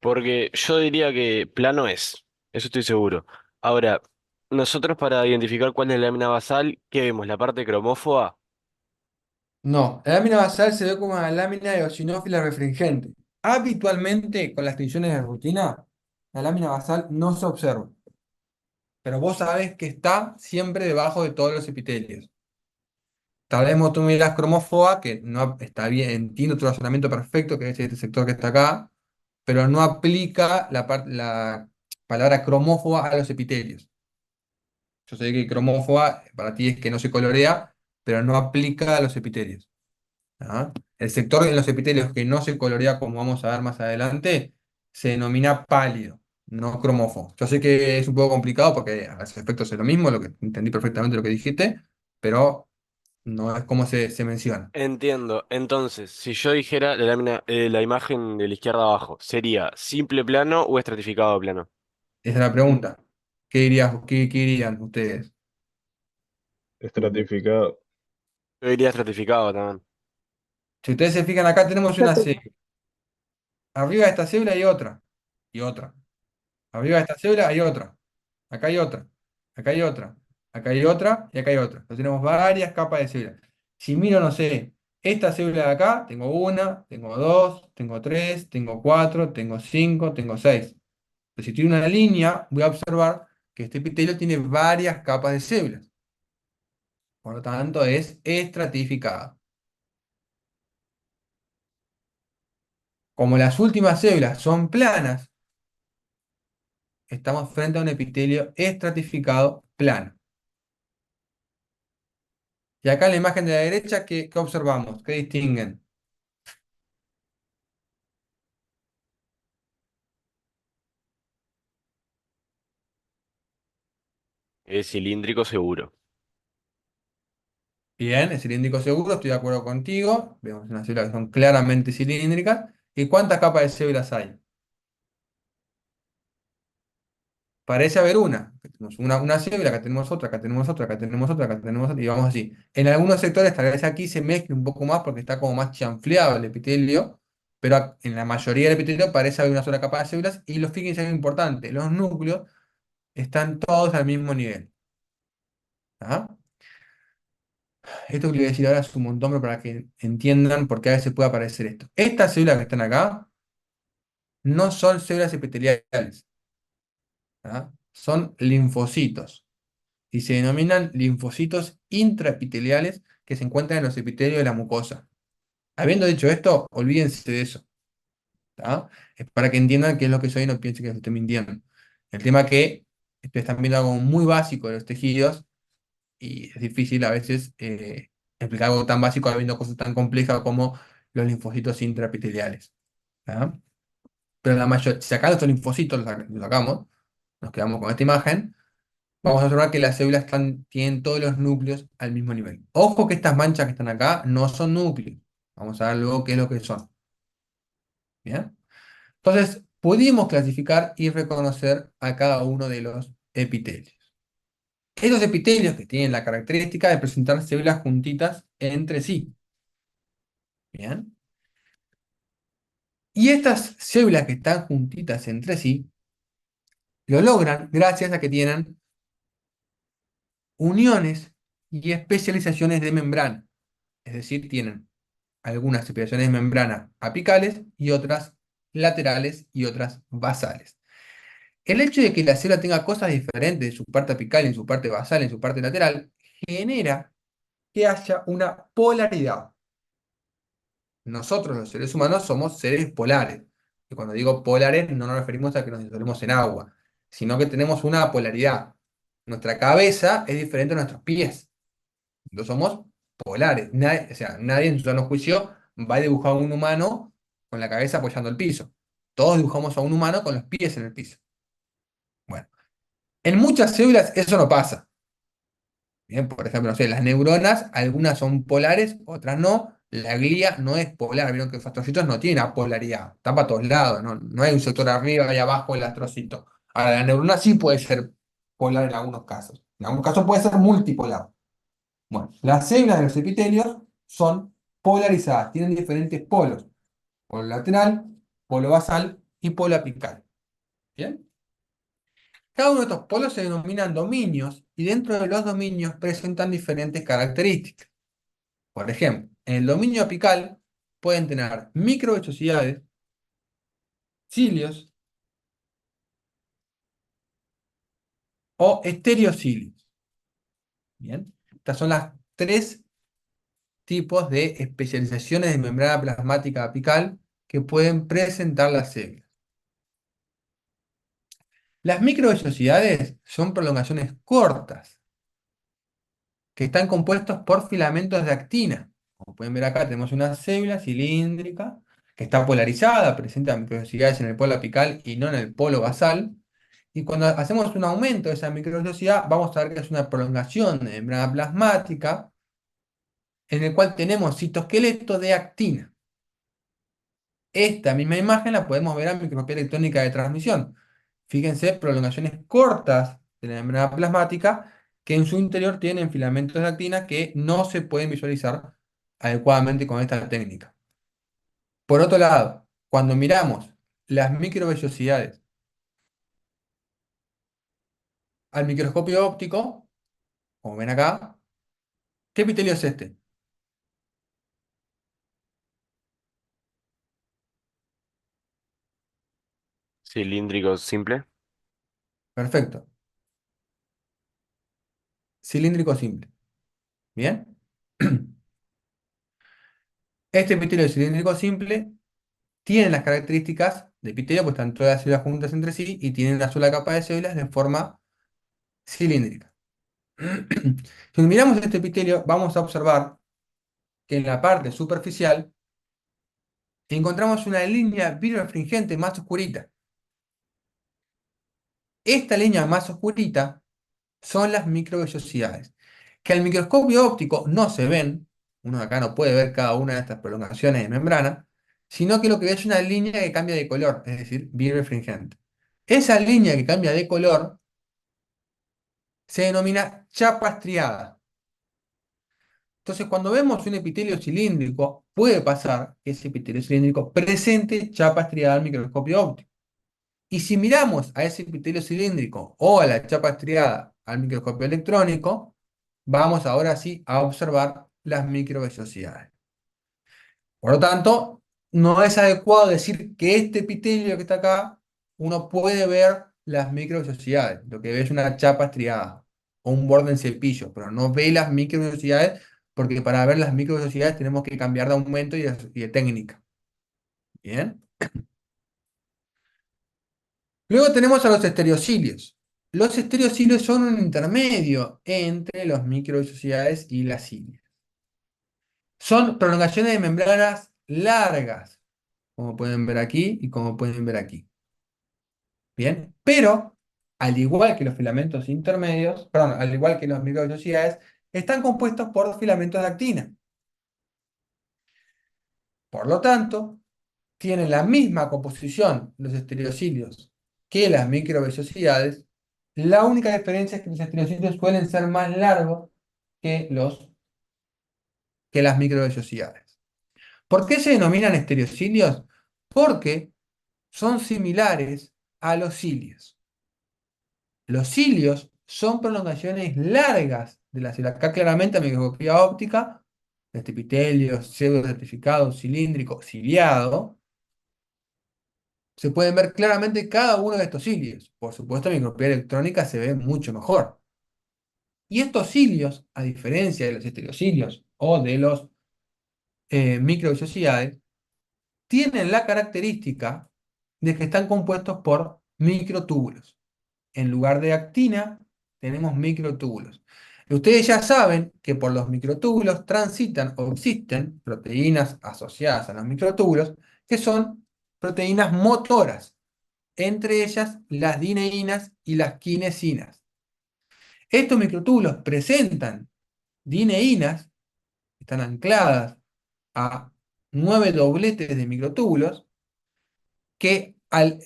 porque yo diría que plano es, eso estoy seguro. Ahora, nosotros para identificar cuál es la lámina basal, ¿qué vemos? ¿La parte cromófoba? No, la lámina basal se ve como una lámina eosinófila refringente. Habitualmente, con las tensiones de rutina, la lámina basal no se observa, pero vos sabés que está siempre debajo de todos los epitelios. Tal vez vos tú mirás cromófoba, que no está bien, entiendo tu razonamiento perfecto, que es este sector que está acá, pero no aplica la palabra cromófoba a los epitelios. Yo sé que cromófoba para ti es que no se colorea, pero no aplica a los epitelios. ¿Ah? El sector en los epitelios que no se colorea, como vamos a ver más adelante, se denomina pálido, no cromófobo. Yo sé que es un poco complicado porque a los efectos es lo mismo, lo que entendí perfectamente lo que dijiste, pero no es como se menciona. Entiendo. Entonces, si yo dijera la lámina, la imagen de la izquierda abajo, ¿sería simple plano o estratificado plano? Esa es la pregunta. ¿Qué dirían ustedes? Estratificado. Yo diría estratificado también. Si ustedes se fijan acá tenemos una Fíjate, célula. Arriba de esta célula hay otra. Y otra. Arriba de esta célula hay otra. Acá hay otra. Acá hay otra. Acá hay otra y acá hay otra. Entonces tenemos varias capas de células. Si miro, no sé, esta célula de acá, tengo una, tengo dos, tengo tres, tengo cuatro, tengo cinco, tengo seis. Entonces, si tiene una línea, voy a observar que este epitelio tiene varias capas de células. Por lo tanto, es estratificado. Como las últimas células son planas, estamos frente a un epitelio estratificado plano. Y acá en la imagen de la derecha, ¿qué observamos? ¿Qué distinguen? Es cilíndrico seguro. Bien, es cilíndrico seguro, estoy de acuerdo contigo. Vemos unas células que son claramente cilíndricas. ¿Y cuántas capas de células hay? Parece haber una. Tenemos una célula, acá tenemos otra, acá tenemos otra, acá tenemos otra, acá tenemos otra, y vamos así. En algunos sectores, tal vez aquí se mezcle un poco más porque está como más chanfleado el epitelio, pero en la mayoría del epitelio parece haber una sola capa de células. Y fíjense algo importante: los núcleos están todos al mismo nivel. ¿Ah? Esto que les voy a decir ahora es un montón, pero para que entiendan por qué a veces puede aparecer esto. Estas células que están acá no son células epiteliales, ¿ah? Son linfocitos y se denominan linfocitos intraepiteliales que se encuentran en los epitelios de la mucosa. Habiendo dicho esto, olvídense de eso, ¿tá? Es para que entiendan qué es lo que soy y no piensen que les estoy mintiendo. El tema es que ustedes están viendo algo muy básico de los tejidos y es difícil a veces explicar algo tan básico habiendo cosas tan complejas como los linfocitos intraepiteliales. ¿Tá? Pero la mayor, si sacando estos linfocitos, los sacamos, nos quedamos con esta imagen, vamos a observar que las células tienen todos los núcleos al mismo nivel. Ojo que estas manchas que están acá no son núcleos. Vamos a ver luego qué es lo que son. ¿Bien? Entonces, pudimos clasificar y reconocer a cada uno de los epitelios. Estos epitelios que tienen la característica de presentar células juntitas entre sí. ¿Bien? Y estas células que están juntitas entre sí lo logran gracias a que tienen uniones y especializaciones de membrana. Es decir, tienen algunas especializaciones de membrana apicales y otras laterales y otras basales. El hecho de que la célula tenga cosas diferentes en su parte apical, en su parte basal, en su parte lateral, genera que haya una polaridad. Nosotros los seres humanos somos seres polares. Y cuando digo polares no nos referimos a que nos disolvemos en agua, sino que tenemos una polaridad. Nuestra cabeza es diferente a nuestros pies. No somos polares. Nadie, o sea, nadie en su sano juicio va a dibujar a un humano con la cabeza apoyando el piso. Todos dibujamos a un humano con los pies en el piso. En muchas células eso no pasa. Bien, por ejemplo, no sé, las neuronas, algunas son polares, otras no. La glía no es polar, vieron que los astrocitos no tienen apolaridad, están para todos lados, no hay un sector arriba y abajo del astrocito. Ahora, la neurona sí puede ser polar en algunos casos. En algunos casos puede ser multipolar. Bueno, las células de los epitelios son polarizadas, tienen diferentes polos: polo lateral, polo basal y polo apical. ¿Bien? Cada uno de estos polos se denominan dominios y dentro de los dominios presentan diferentes características. Por ejemplo, en el dominio apical pueden tener microvellosidades, cilios o estereocilios. Bien, estas son las tres tipos de especializaciones de membrana plasmática apical que pueden presentar las células. Las microvellosidades son prolongaciones cortas que están compuestos por filamentos de actina. Como pueden ver acá, tenemos una célula cilíndrica que está polarizada, presenta microvellosidades en el polo apical y no en el polo basal. Y cuando hacemos un aumento de esa microvellosidad, vamos a ver que es una prolongación de membrana plasmática en el cual tenemos citoesqueleto de actina. Esta misma imagen la podemos ver en microscopía electrónica de transmisión. Fíjense, prolongaciones cortas de la membrana plasmática que en su interior tienen filamentos de actina que no se pueden visualizar adecuadamente con esta técnica. Por otro lado, cuando miramos las microvellosidades al microscopio óptico, como ven acá, ¿qué epitelio es este? Cilíndrico simple. Perfecto, cilíndrico simple. ¿Bien? Este epitelio cilíndrico simple tiene las características de epitelio, pues están todas las células juntas entre sí y tienen una sola capa de células de forma cilíndrica. Si miramos este epitelio, vamos a observar que en la parte superficial encontramos una línea birefringente más oscurita. Esta línea más oscurita son las microvellosidades, que al microscopio óptico no se ven. Uno acá no puede ver cada una de estas prolongaciones de membrana, sino que lo que ve es una línea que cambia de color, es decir, birefringente. Esa línea que cambia de color se denomina chapa estriada. Entonces, cuando vemos un epitelio cilíndrico, puede pasar que ese epitelio cilíndrico presente chapa estriada al microscopio óptico. Y si miramos a ese epitelio cilíndrico o a la chapa estriada al microscopio electrónico, vamos ahora sí a observar las microvellosidades. Por lo tanto, no es adecuado decir que este epitelio que está acá, uno puede ver las microvellosidades. Lo que ve es una chapa estriada o un borde en cepillo, pero no ve las microvellosidades porque para ver las microvellosidades tenemos que cambiar de aumento y de técnica. Bien. Luego tenemos a los estereocilios. Los estereocilios son un intermedio entre las microvellosidades y las cilias. Son prolongaciones de membranas largas, como pueden ver aquí y como pueden ver aquí. Bien, pero al igual que los filamentos intermedios, perdón, al igual que las microvellosidades, están compuestos por filamentos de actina. Por lo tanto, tienen la misma composición los estereocilios que las microvellosidades. La única diferencia es que los estereocilios suelen ser más largos que, que las microvellosidades. ¿Por qué se denominan estereocilios? Porque son similares a los cilios. Los cilios son prolongaciones largas de la célula. Acá claramente a microscopía óptica, este epitelio pseudo-certificado, cilíndrico, ciliado, se pueden ver claramente cada uno de estos cilios. Por supuesto, en microscopía electrónica se ve mucho mejor. Y estos cilios, a diferencia de los estereocilios o de los microvellosidades, tienen la característica de que están compuestos por microtúbulos. En lugar de actina, tenemos microtúbulos. Y ustedes ya saben que por los microtúbulos transitan o existen proteínas asociadas a los microtúbulos, que son proteínas motoras. entre ellas las dineínas y las quinesinas. Estos microtúbulos presentan dineínas, están ancladas a 9 dobletes de microtúbulos, que al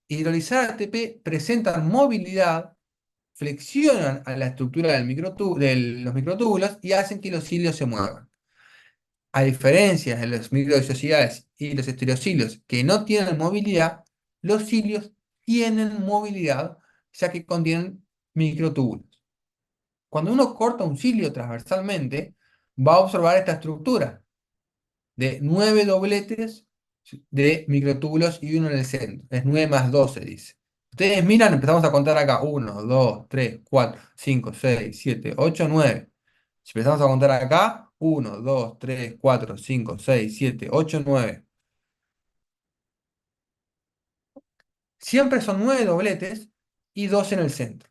hidrolizar ATP presentan movilidad, flexionan a la estructura de los microtúbulos y hacen que los cilios se muevan. A diferencia de los microdisociales y los estereocilios que no tienen movilidad, los cilios tienen movilidad ya que contienen microtúbulos. Cuando uno corta un cilio transversalmente, va a observar esta estructura de 9 dobletes de microtúbulos y uno en el centro. Es 9 más 12, dice. Ustedes miran, empezamos a contar acá. 1, 2, 3, 4, 5, 6, 7, 8, 9. Si empezamos a contar acá, 1, 2, 3, 4, 5, 6, 7, 8, 9. Siempre son 9 dobletes y 2 en el centro.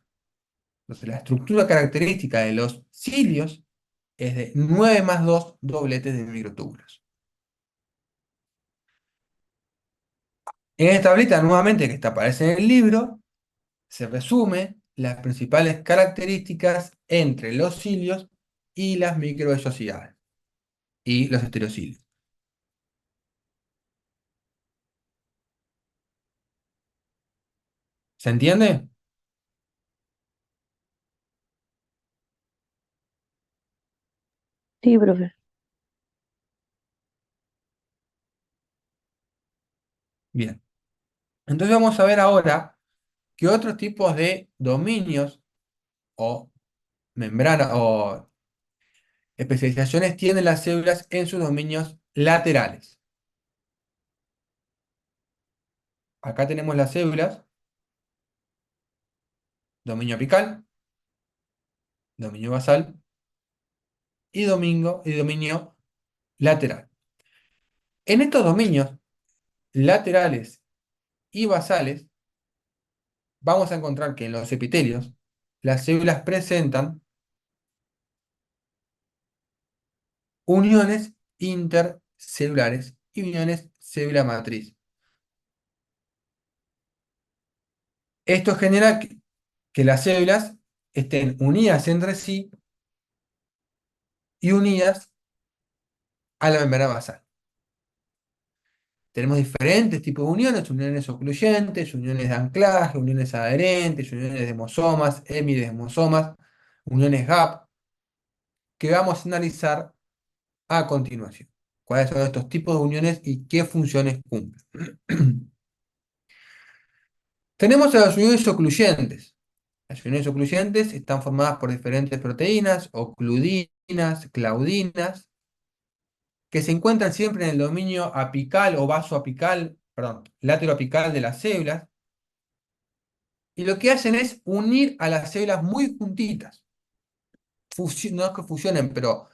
Entonces, la estructura característica de los cilios es de 9 más 2 dobletes de microtúbulos. En esta tablita, nuevamente, que aparece en el libro, se resume las principales características entre los cilios y las microvellosidades y los estereocilios. ¿Se entiende? Sí, profe. Bien. Entonces vamos a ver ahora qué otros tipos de dominios o membranas o especializaciones tienen las células en sus dominios laterales. Acá tenemos las células, dominio apical, dominio basal y dominio lateral. En estos dominios laterales y basales, vamos a encontrar que en los epitelios las células presentan uniones intercelulares y uniones célula matriz. Esto genera que las células estén unidas entre sí y unidas a la membrana basal. Tenemos diferentes tipos de uniones ocluyentes, uniones de anclaje, uniones adherentes, uniones de hemosomas, hemidesmosomas, uniones gap, que vamos a analizar a continuación. ¿Cuáles son estos tipos de uniones y qué funciones cumplen? Tenemos a las uniones ocluyentes. Las uniones ocluyentes están formadas por diferentes proteínas, ocludinas, claudinas, que se encuentran siempre en el dominio apical o vasoapical, perdón, lateroapical de las células, y lo que hacen es unir a las células muy juntitas. No es que fusionen, pero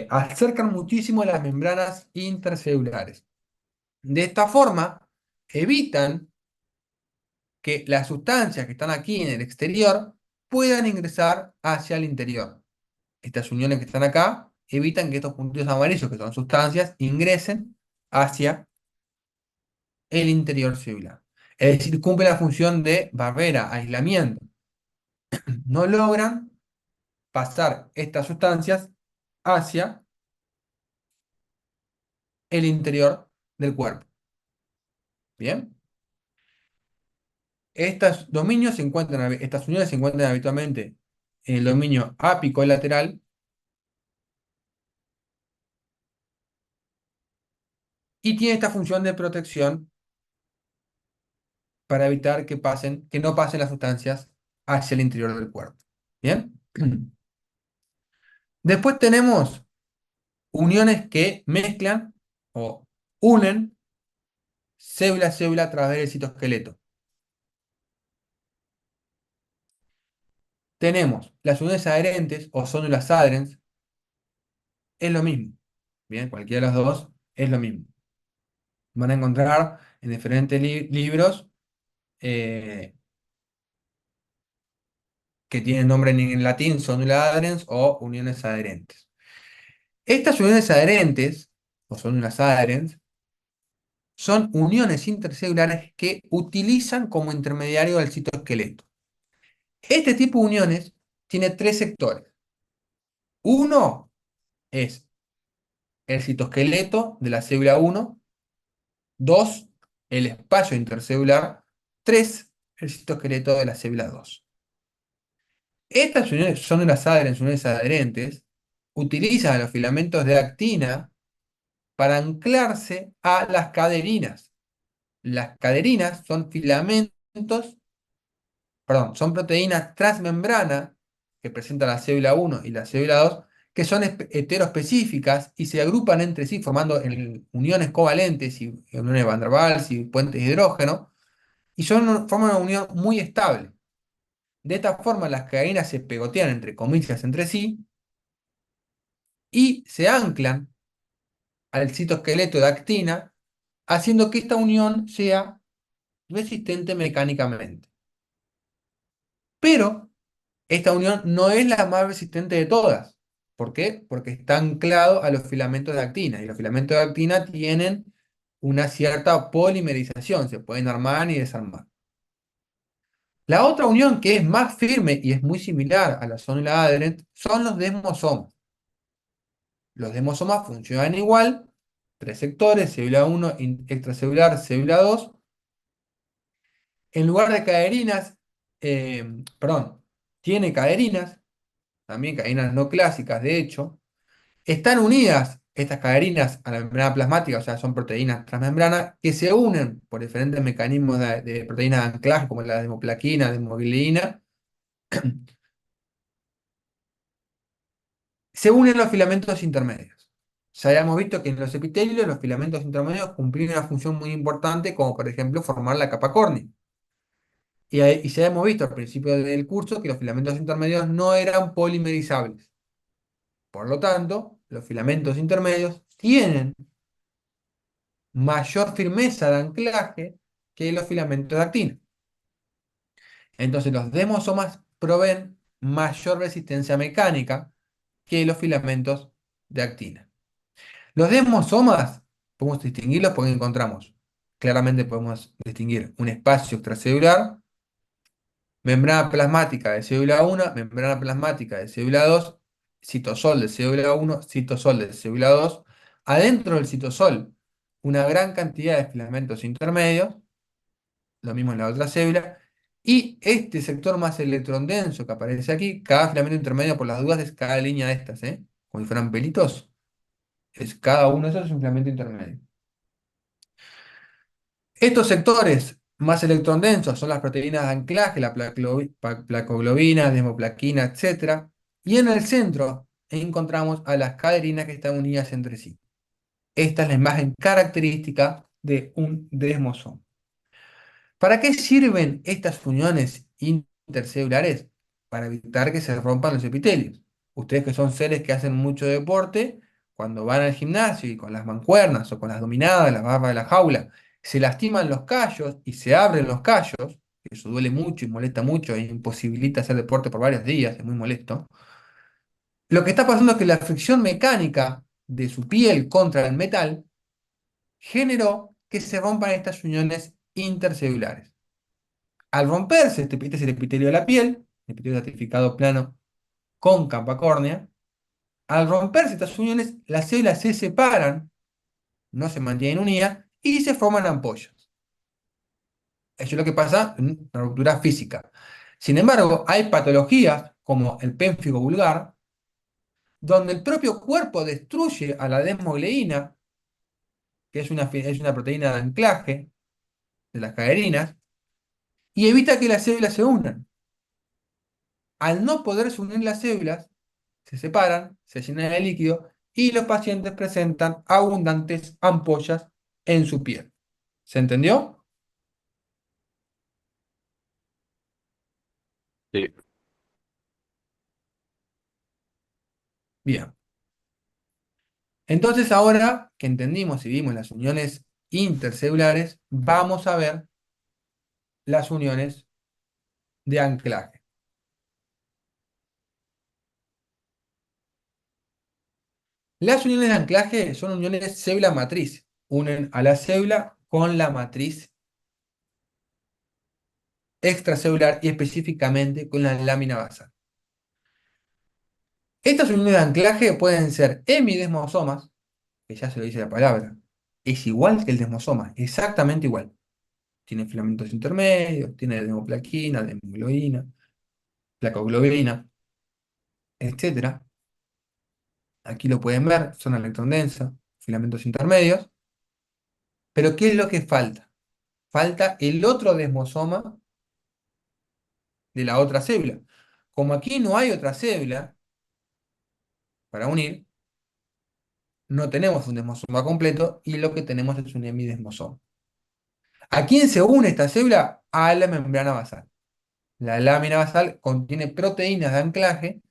acercan muchísimo las membranas intercelulares. De esta forma, evitan que las sustancias que están aquí en el exterior puedan ingresar hacia el interior. Estas uniones que están acá evitan que estos puntitos amarillos, que son sustancias, ingresen hacia el interior celular. Es decir, cumple la función de barrera, aislamiento. No logran pasar estas sustancias hacia el interior del cuerpo. ¿Bien? Estas uniones se encuentran habitualmente en el dominio apicolateral y tiene esta función de protección para evitar que no pasen las sustancias hacia el interior del cuerpo. ¿Bien? Después tenemos uniones que mezclan o unen célula a célula a través del citoesqueleto. Tenemos las uniones adherentes o células adherens, es lo mismo. Bien, cualquiera de los dos es lo mismo. Van a encontrar en diferentes libros eh, que tienen nombre en latín, células adherens o uniones adherentes. Estas uniones adherentes o células adherens son uniones intercelulares que utilizan como intermediario el citoesqueleto. Este tipo de uniones tiene tres sectores. Uno es el citoesqueleto de la célula 1, 2, el espacio intercelular, 3, el citoesqueleto de la célula 2. Estas uniones son unas uniones adherentes, utilizan los filamentos de actina para anclarse a las caderinas. Las caderinas son filamentos, perdón, son proteínas transmembrana que presentan la célula 1 y la célula 2, que son heteroespecíficas y se agrupan entre sí formando uniones covalentes y uniones Van der Waals y puentes de hidrógeno, y forman una unión muy estable. De esta forma, las cadeninas se pegotean entre comillas entre sí y se anclan al citoesqueleto de actina, haciendo que esta unión sea resistente mecánicamente. Pero esta unión no es la más resistente de todas. ¿Por qué? Porque está anclado a los filamentos de actina, y los filamentos de actina tienen una cierta polimerización, se pueden armar y desarmar. La otra unión que es más firme y es muy similar a la zona adherente son los desmosomas. Los desmosomas funcionan igual, tres sectores, célula 1, extracelular, célula 2. En lugar de caderinas, perdón, tiene caderinas, también caderinas no clásicas, de hecho. Están unidas estas caderinas a la membrana plasmática, o sea, son proteínas transmembranas que se unen por diferentes mecanismos de proteínas de anclaje, como la desmoplaquina, desmoglina. Se unen los filamentos intermedios. Ya habíamos visto que en los epitelios los filamentos intermedios cumplían una función muy importante, como por ejemplo formar la capa córnea. Y ya hemos visto al principio del curso que los filamentos intermedios no eran polimerizables. Por lo tanto, los filamentos intermedios tienen mayor firmeza de anclaje que los filamentos de actina. Entonces, los desmosomas proveen mayor resistencia mecánica que los filamentos de actina. Los desmosomas podemos distinguirlos porque encontramos, claramente podemos distinguir un espacio extracelular, membrana plasmática de célula 1, membrana plasmática de célula 2, citosol de célula 1, citosol de célula 2. Adentro del citosol, una gran cantidad de filamentos intermedios, lo mismo en la otra célula. Y este sector más electrondenso que aparece aquí, cada filamento intermedio, por las dudas, es cada línea de estas, ¿eh? Como si fueran pelitos. Cada uno de esos es un filamento intermedio. Estos sectores más electrondensos son las proteínas de anclaje, la placoglobina, desmoplaquina, etc. Y en el centro encontramos a las caderinas que están unidas entre sí. Esta es la imagen característica de un desmosoma. ¿Para qué sirven estas uniones intercelulares? Para evitar que se rompan los epitelios. Ustedes que son seres que hacen mucho deporte, cuando van al gimnasio y con las mancuernas o con las dominadas, las barras de la jaula, se lastiman los callos y se abren los callos, eso duele mucho y molesta mucho e imposibilita hacer deporte por varios días, es muy molesto. Lo que está pasando es que la fricción mecánica de su piel contra el metal generó que se rompan estas uniones intercelulares. Al romperse, este es el epitelio de la piel, el epitelio estratificado plano con capa córnea. Al romperse estas uniones, las células se separan, no se mantienen unidas y se forman ampollas. Eso es lo que pasa en una ruptura física. Sin embargo, hay patologías como el pénfigo vulgar, donde el propio cuerpo destruye a la desmogleína, que es una proteína de anclaje de las caderinas, y evita que las células se unan. Al no poderse unir las células, se separan, se llenan de líquido y los pacientes presentan abundantes ampollas en su piel. ¿Se entendió? Sí. Bien. Entonces ahora que entendimos y vimos las uniones intercelulares, vamos a ver las uniones de anclaje. Las uniones de anclaje son uniones célula matriz. Unen a la célula con la matriz extracelular y específicamente con la lámina basal. Estas uniones de anclaje pueden ser hemidesmosomas, que ya se lo dice la palabra, es igual que el desmosoma, exactamente igual. Tiene filamentos intermedios, tiene desmoplaquina, desmoglobina, placoglobina, etcétera. Aquí lo pueden ver, son electrón densa, filamentos intermedios. Pero ¿qué es lo que falta? Falta el otro desmosoma de la otra célula. Como aquí no hay otra célula para unir, no tenemos un desmosoma completo y lo que tenemos es un hemidesmosoma. ¿A quién se une esta célula? A la membrana basal. La lámina basal contiene proteínas de anclaje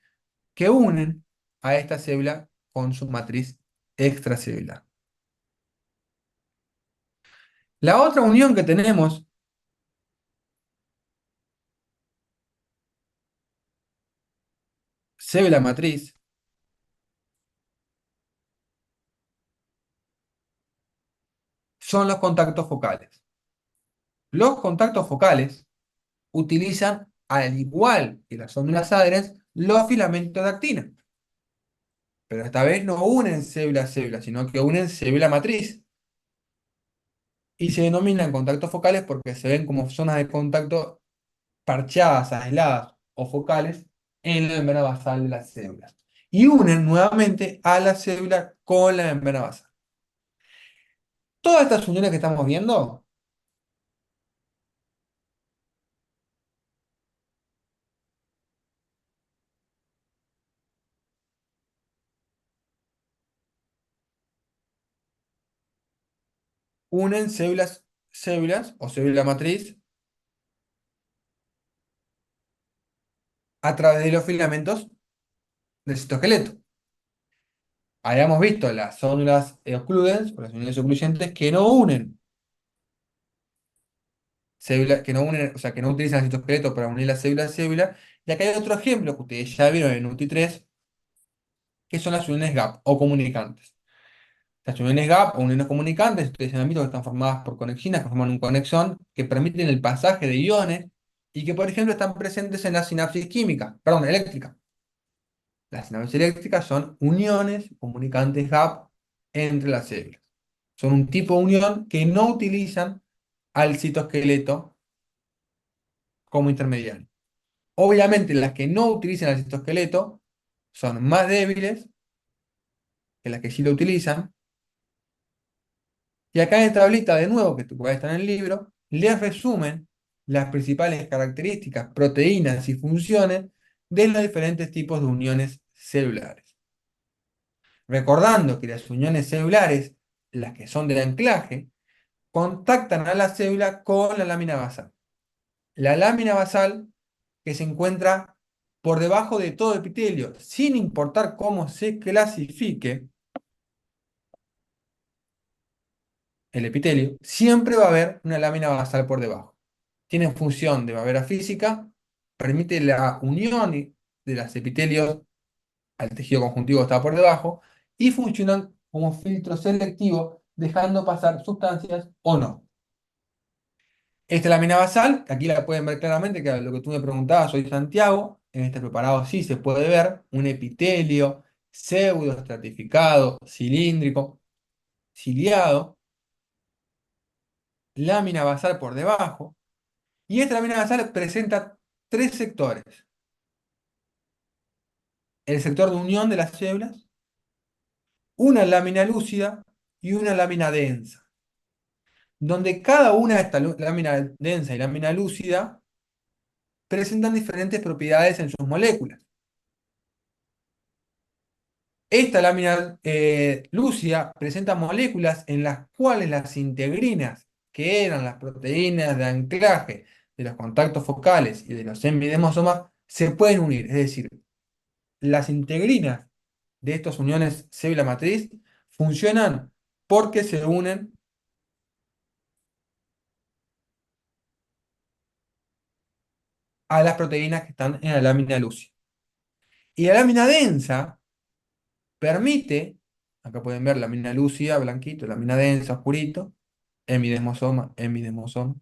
que unen a esta célula con su matriz extracelular. La otra unión que tenemos, célula matriz, son los contactos focales. Los contactos focales utilizan, al igual que las ondas adherens, los filamentos de actina. Pero esta vez no unen célula a célula, sino que unen célula matriz. Y se denominan contactos focales porque se ven como zonas de contacto parchadas, aisladas o focales en la membrana basal de las células. Y unen nuevamente a la célula con la membrana basal. Todas estas uniones que estamos viendo unen células o célula matriz a través de los filamentos del citoesqueleto. Habíamos visto las células occludens, o las uniones ocluyentes, que no unen células, que no unen, o sea, que no utilizan el citoesqueleto para unir la célula a célula. Y acá hay otro ejemplo que ustedes ya vieron en UTI3, que son las uniones gap o comunicantes. Las uniones gap o uniones comunicantes, ustedes han visto que están formadas por conexinas que forman un conexón que permiten el pasaje de iones y que, por ejemplo, están presentes en la sinapsis química, perdón, eléctrica. Las sinapsis eléctricas son uniones comunicantes gap entre las células. Son un tipo de unión que no utilizan al citoesqueleto como intermediario. Obviamente, las que no utilizan al citoesqueleto son más débiles que las que sí lo utilizan. Y acá en esta tablita, de nuevo, que puede estar en el libro, les resumen las principales características, proteínas y funciones de los diferentes tipos de uniones celulares. Recordando que las uniones celulares, las que son del anclaje, contactan a la célula con la lámina basal. La lámina basal que se encuentra por debajo de todo epitelio, sin importar cómo se clasifique el epitelio, siempre va a haber una lámina basal por debajo. Tiene función de barrera física, permite la unión de los epitelios al tejido conjuntivo que está por debajo y funcionan como filtro selectivo, dejando pasar sustancias o no. Esta lámina basal, aquí la pueden ver claramente, que lo que tú me preguntabas, soy Santiago, en este preparado sí se puede ver un epitelio pseudoestratificado, cilíndrico, ciliado, lámina basal por debajo, y esta lámina basal presenta tres sectores. El sector de unión de las células, una lámina lúcida y una lámina densa, donde cada una de estas lámina densa y lámina lúcida presentan diferentes propiedades en sus moléculas. Esta lámina lúcida presenta moléculas en las cuales las integrinas, que eran las proteínas de anclaje de los contactos focales y de los hemidesmosomas, se pueden unir. Es decir, las integrinas de estas uniones célula matriz funcionan porque se unen a las proteínas que están en la lámina lúcida. Y la lámina densa permite, acá pueden ver lámina lúcida, blanquito, lámina densa, oscurito, hemidesmosoma, hemidesmosoma.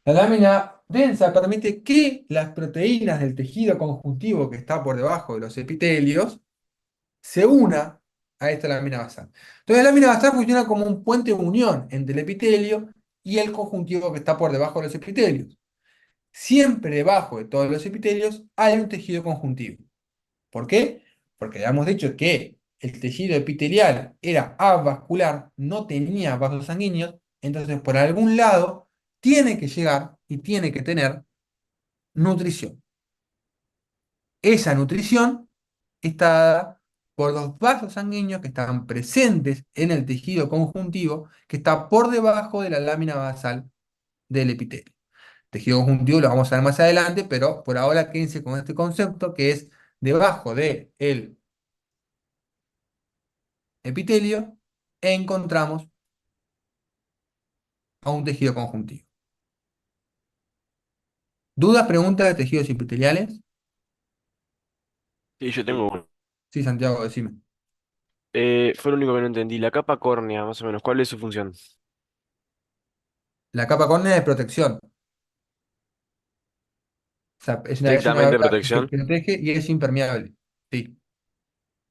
La lámina densa permite que las proteínas del tejido conjuntivo que está por debajo de los epitelios se una a esta lámina basal. Entonces, la lámina basal funciona como un puente de unión entre el epitelio y el conjuntivo que está por debajo de los epitelios. Siempre debajo de todos los epitelios hay un tejido conjuntivo. ¿Por qué? Porque ya hemos dicho que el tejido epitelial era avascular, no tenía vasos sanguíneos, entonces por algún lado tiene que llegar y tiene que tener nutrición. Esa nutrición está dada por los vasos sanguíneos que están presentes en el tejido conjuntivo que está por debajo de la lámina basal del epitelio. Tejido conjuntivo lo vamos a ver más adelante, pero por ahora quédense con este concepto que es debajo del epitelio encontramos a un tejido conjuntivo. ¿Dudas, preguntas de tejidos epiteliales? Sí, yo tengo uno. Sí, Santiago, decime. Fue lo único que no entendí. La capa córnea, más o menos, ¿cuál es su función? La capa córnea de protección. O sea, es una Estrictamente capa que protección. protege y es impermeable. Sí.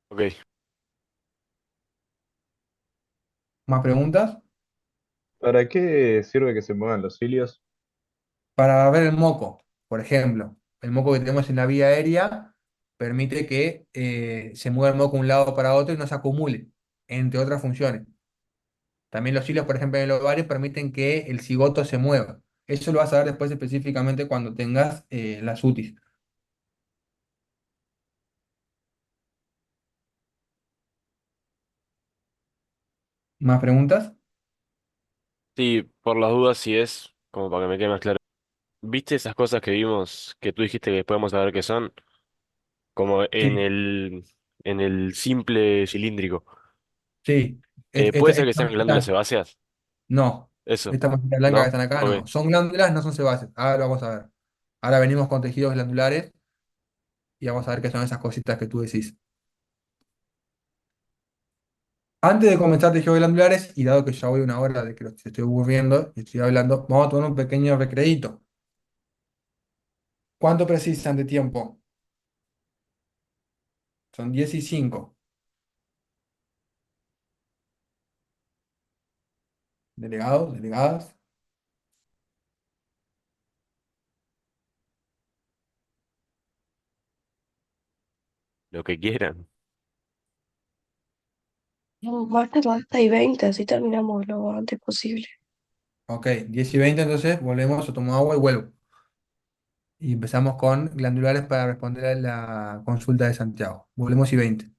Ok. ¿Más preguntas? ¿Para qué sirve que se muevan los cilios? Para ver el moco, por ejemplo. El moco que tenemos en la vía aérea permite que se mueva el moco de un lado para otro y no se acumule, entre otras funciones. También los hilos, por ejemplo, en el ovario permiten que el cigoto se mueva. Eso lo vas a ver después específicamente cuando tengas las UTIs. ¿Más preguntas? Sí, por las dudas, si es, como para que me quede más claro. ¿Viste esas cosas que vimos que tú dijiste que podemos saber qué son? Como Sí, en el simple cilíndrico. sí. ¿Puede ser que sean glándulas sebáceas? No, Eso, estas manchitas blancas que ¿no? están acá Ok. no. Son glándulas, no son sebáceas. Ahora lo vamos a ver. Ahora venimos con tejidos glandulares y vamos a ver qué son esas cositas que tú decís. Antes de comenzar tejidos glandulares, y dado que ya voy una hora de que los estoy aburriendo y estoy hablando, vamos a tomar un pequeño recreíto. ¿Cuánto precisan de tiempo? Son 10:05. Delegados, delegadas. Lo que quieran. No, basta, basta y 20, así terminamos lo antes posible. Ok, 10:20, entonces volvemos, o tomo agua y vuelvo. Y empezamos con glandulares para responder a la consulta de Santiago. Volvemos y 20.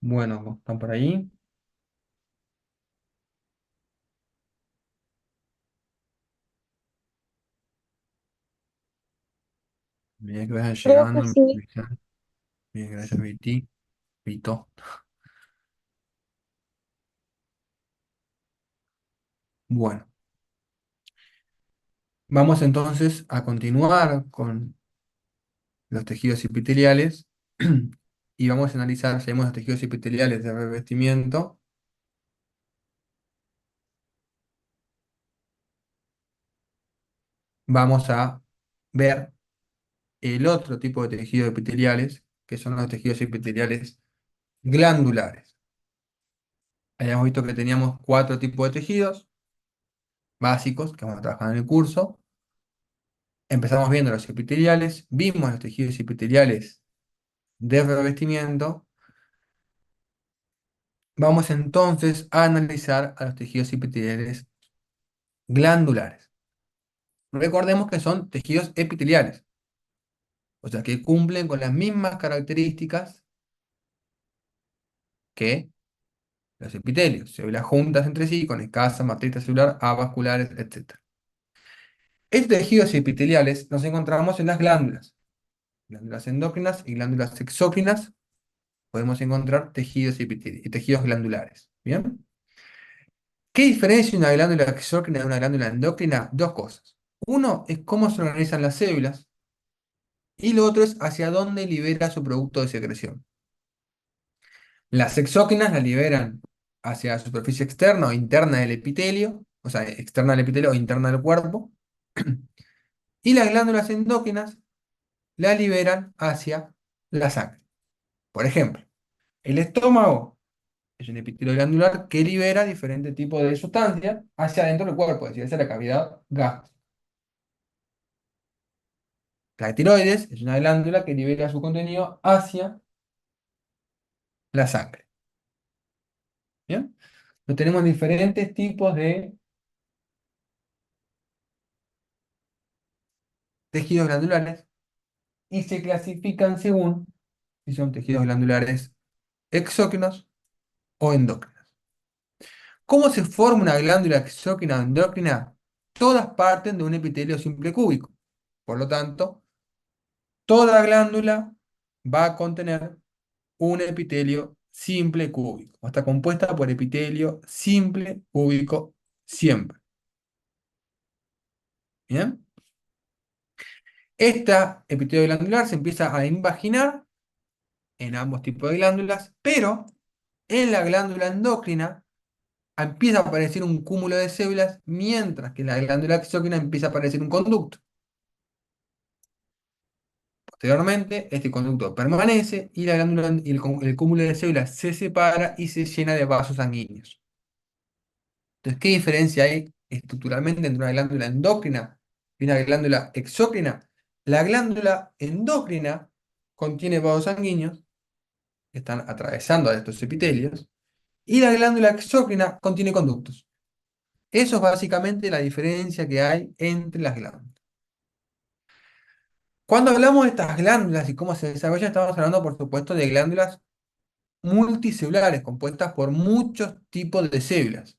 Bueno, ¿están por ahí? Mira que vayan Creo que llegando, me sí. avisan. Bien, gracias, Viti. Vito. Bueno, vamos entonces a continuar con los tejidos epiteliales y vamos a analizar, si vemos los tejidos epiteliales de revestimiento, vamos a ver el otro tipo de tejidos epiteliales, que son los tejidos epiteliales glandulares. Habíamos visto que teníamos cuatro tipos de tejidos básicos que vamos a trabajar en el curso. Empezamos viendo los epiteliales, vimos los tejidos epiteliales de revestimiento. Vamos entonces a analizar a los tejidos epiteliales glandulares. Recordemos que son tejidos epiteliales, o sea que cumplen con las mismas características que los epitelios, células juntas entre sí, con escasa matriz celular, avasculares, etc. Estos tejidos epiteliales nos encontramos en las glándulas endócrinas y glándulas exócrinas. Podemos encontrar tejidos y tejidos glandulares. ¿Bien? ¿Qué diferencia una glándula exócrina de una glándula endócrina? Dos cosas. Uno es cómo se organizan las células y lo otro es hacia dónde libera su producto de secreción. Las exócrinas la liberan hacia la superficie externa o interna del epitelio, o sea, externa del epitelio o interna del cuerpo, y las glándulas endócrinas la liberan hacia la sangre. Por ejemplo, el estómago es un epitelio glandular que libera diferentes tipos de sustancias hacia adentro del cuerpo, es decir, hacia la cavidad gástrica. La tiroides es una glándula que libera su contenido hacia la sangre. ¿Bien? Entonces tenemos diferentes tipos de tejidos glandulares y se clasifican según si son tejidos glandulares exócrinos o endócrinos. ¿Cómo se forma una glándula exócrina o endócrina? Todas parten de un epitelio simple cúbico. Por lo tanto, toda glándula va a contener un epitelio simple cúbico. Está compuesta por epitelio simple cúbico siempre. ¿Bien? Esta epitelio glandular se empieza a invaginar en ambos tipos de glándulas, pero en la glándula endocrina empieza a aparecer un cúmulo de células, mientras que en la glándula exócrina empieza a aparecer un conducto. Posteriormente, este conducto permanece y la glándula y el cúmulo de células se separa y se llena de vasos sanguíneos. Entonces, ¿qué diferencia hay estructuralmente entre una glándula endocrina y una glándula exócrina? La glándula endocrina contiene vasos sanguíneos que están atravesando a estos epitelios, y la glándula exócrina contiene conductos. Eso es básicamente la diferencia que hay entre las glándulas. Cuando hablamos de estas glándulas y cómo se desarrollan, estamos hablando, por supuesto, de glándulas multicelulares, compuestas por muchos tipos de células.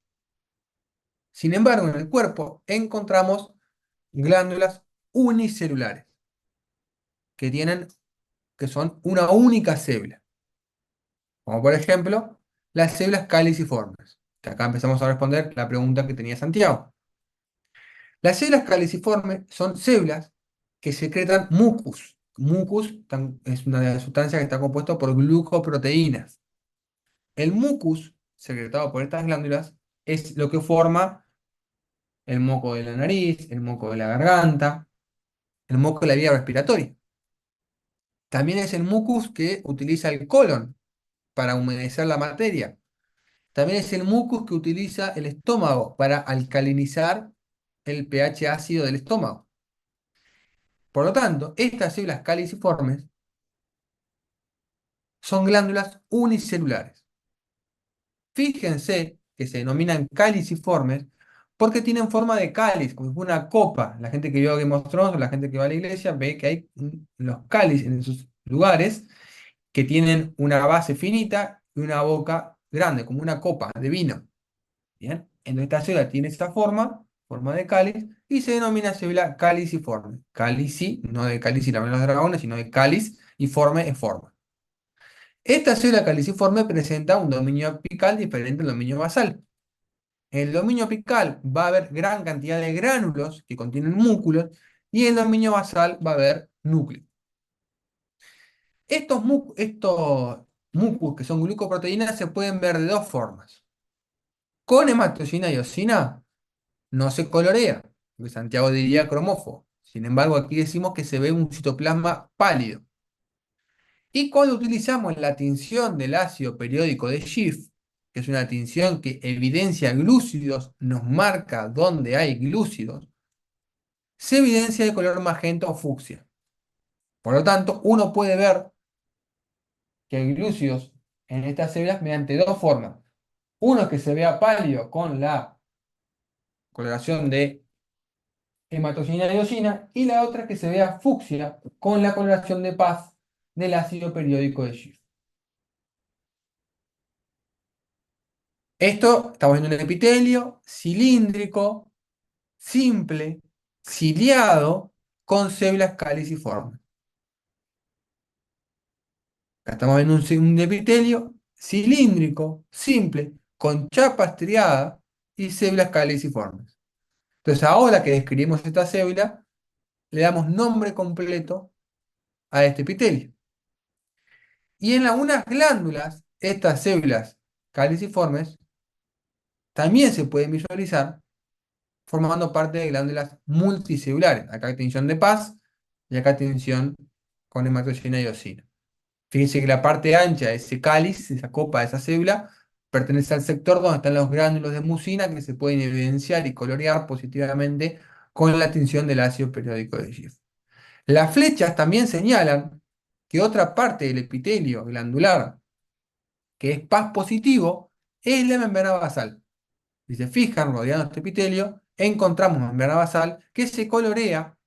Sin embargo, en el cuerpo encontramos glándulas unicelulares, que tienen, que son una única célula. Como por ejemplo, las células caliciformes. Que acá empezamos a responder la pregunta que tenía Santiago. Las células caliciformes son células que secretan mucus. Es una sustancia que está compuesta por glucoproteínas. El mucus secretado por estas glándulas es lo que forma el moco de la nariz, el moco de la garganta, el moco de la vía respiratoria. También es el mucus que utiliza el colon para humedecer la materia. También es el mucus que utiliza el estómago para alcalinizar el pH ácido del estómago. Por lo tanto, estas células caliciformes son glándulas unicelulares. Fíjense que se denominan caliciformes porque tienen forma de cáliz, como una copa. La gente que vio Game of Thrones o la gente que va a la iglesia ve que hay los cálices en sus lugares que tienen una base finita y una boca grande, como una copa de vino. ¿Bien? Entonces esta célula tiene esta forma de cáliz, y se denomina célula caliciforme. Cálici, no de cáliz y la de los dragones, sino de cáliz, y forme es forma. Esta célula caliciforme presenta un dominio apical diferente al dominio basal. En el dominio apical va a haber gran cantidad de gránulos que contienen músculos, y en el dominio basal va a haber núcleo. Estos mucus, que son glucoproteínas, se pueden ver de dos formas. Con hematocina y eosina no se colorea, porque Santiago diría cromófobo. Sin embargo, aquí decimos que se ve un citoplasma pálido. Y cuando utilizamos la tinción del ácido periódico de Schiff, que es una tinción que evidencia glúcidos, nos marca dónde hay glúcidos, se evidencia de color magenta o fucsia. Por lo tanto, uno puede ver que hay glúcidos en estas células mediante dos formas. Uno es que se vea pálido con la coloración de hematocina y eosina, y la otra es que se vea fucsia con la coloración de paz del ácido periódico de Schiff. Esto estamos viendo un epitelio cilíndrico, simple, ciliado, con células caliciformes. Acá estamos viendo un epitelio cilíndrico, simple, con chapa estriada y células caliciformes. Entonces, ahora que describimos esta célula, le damos nombre completo a este epitelio. Y en algunas glándulas, estas células caliciformes también se pueden visualizar formando parte de glándulas multicelulares. Acá hay tinción de paz y acá tinción con hematocina y eosina. Fíjense que la parte ancha de ese cáliz, esa copa de esa célula, pertenece al sector donde están los gránulos de mucina, que se pueden evidenciar y colorear positivamente con la tinción del ácido periódico de Schiff. Las flechas también señalan que otra parte del epitelio glandular, que es paz positivo, es la membrana basal. Si se fijan, rodeando este epitelio, encontramos membrana basal que se colorea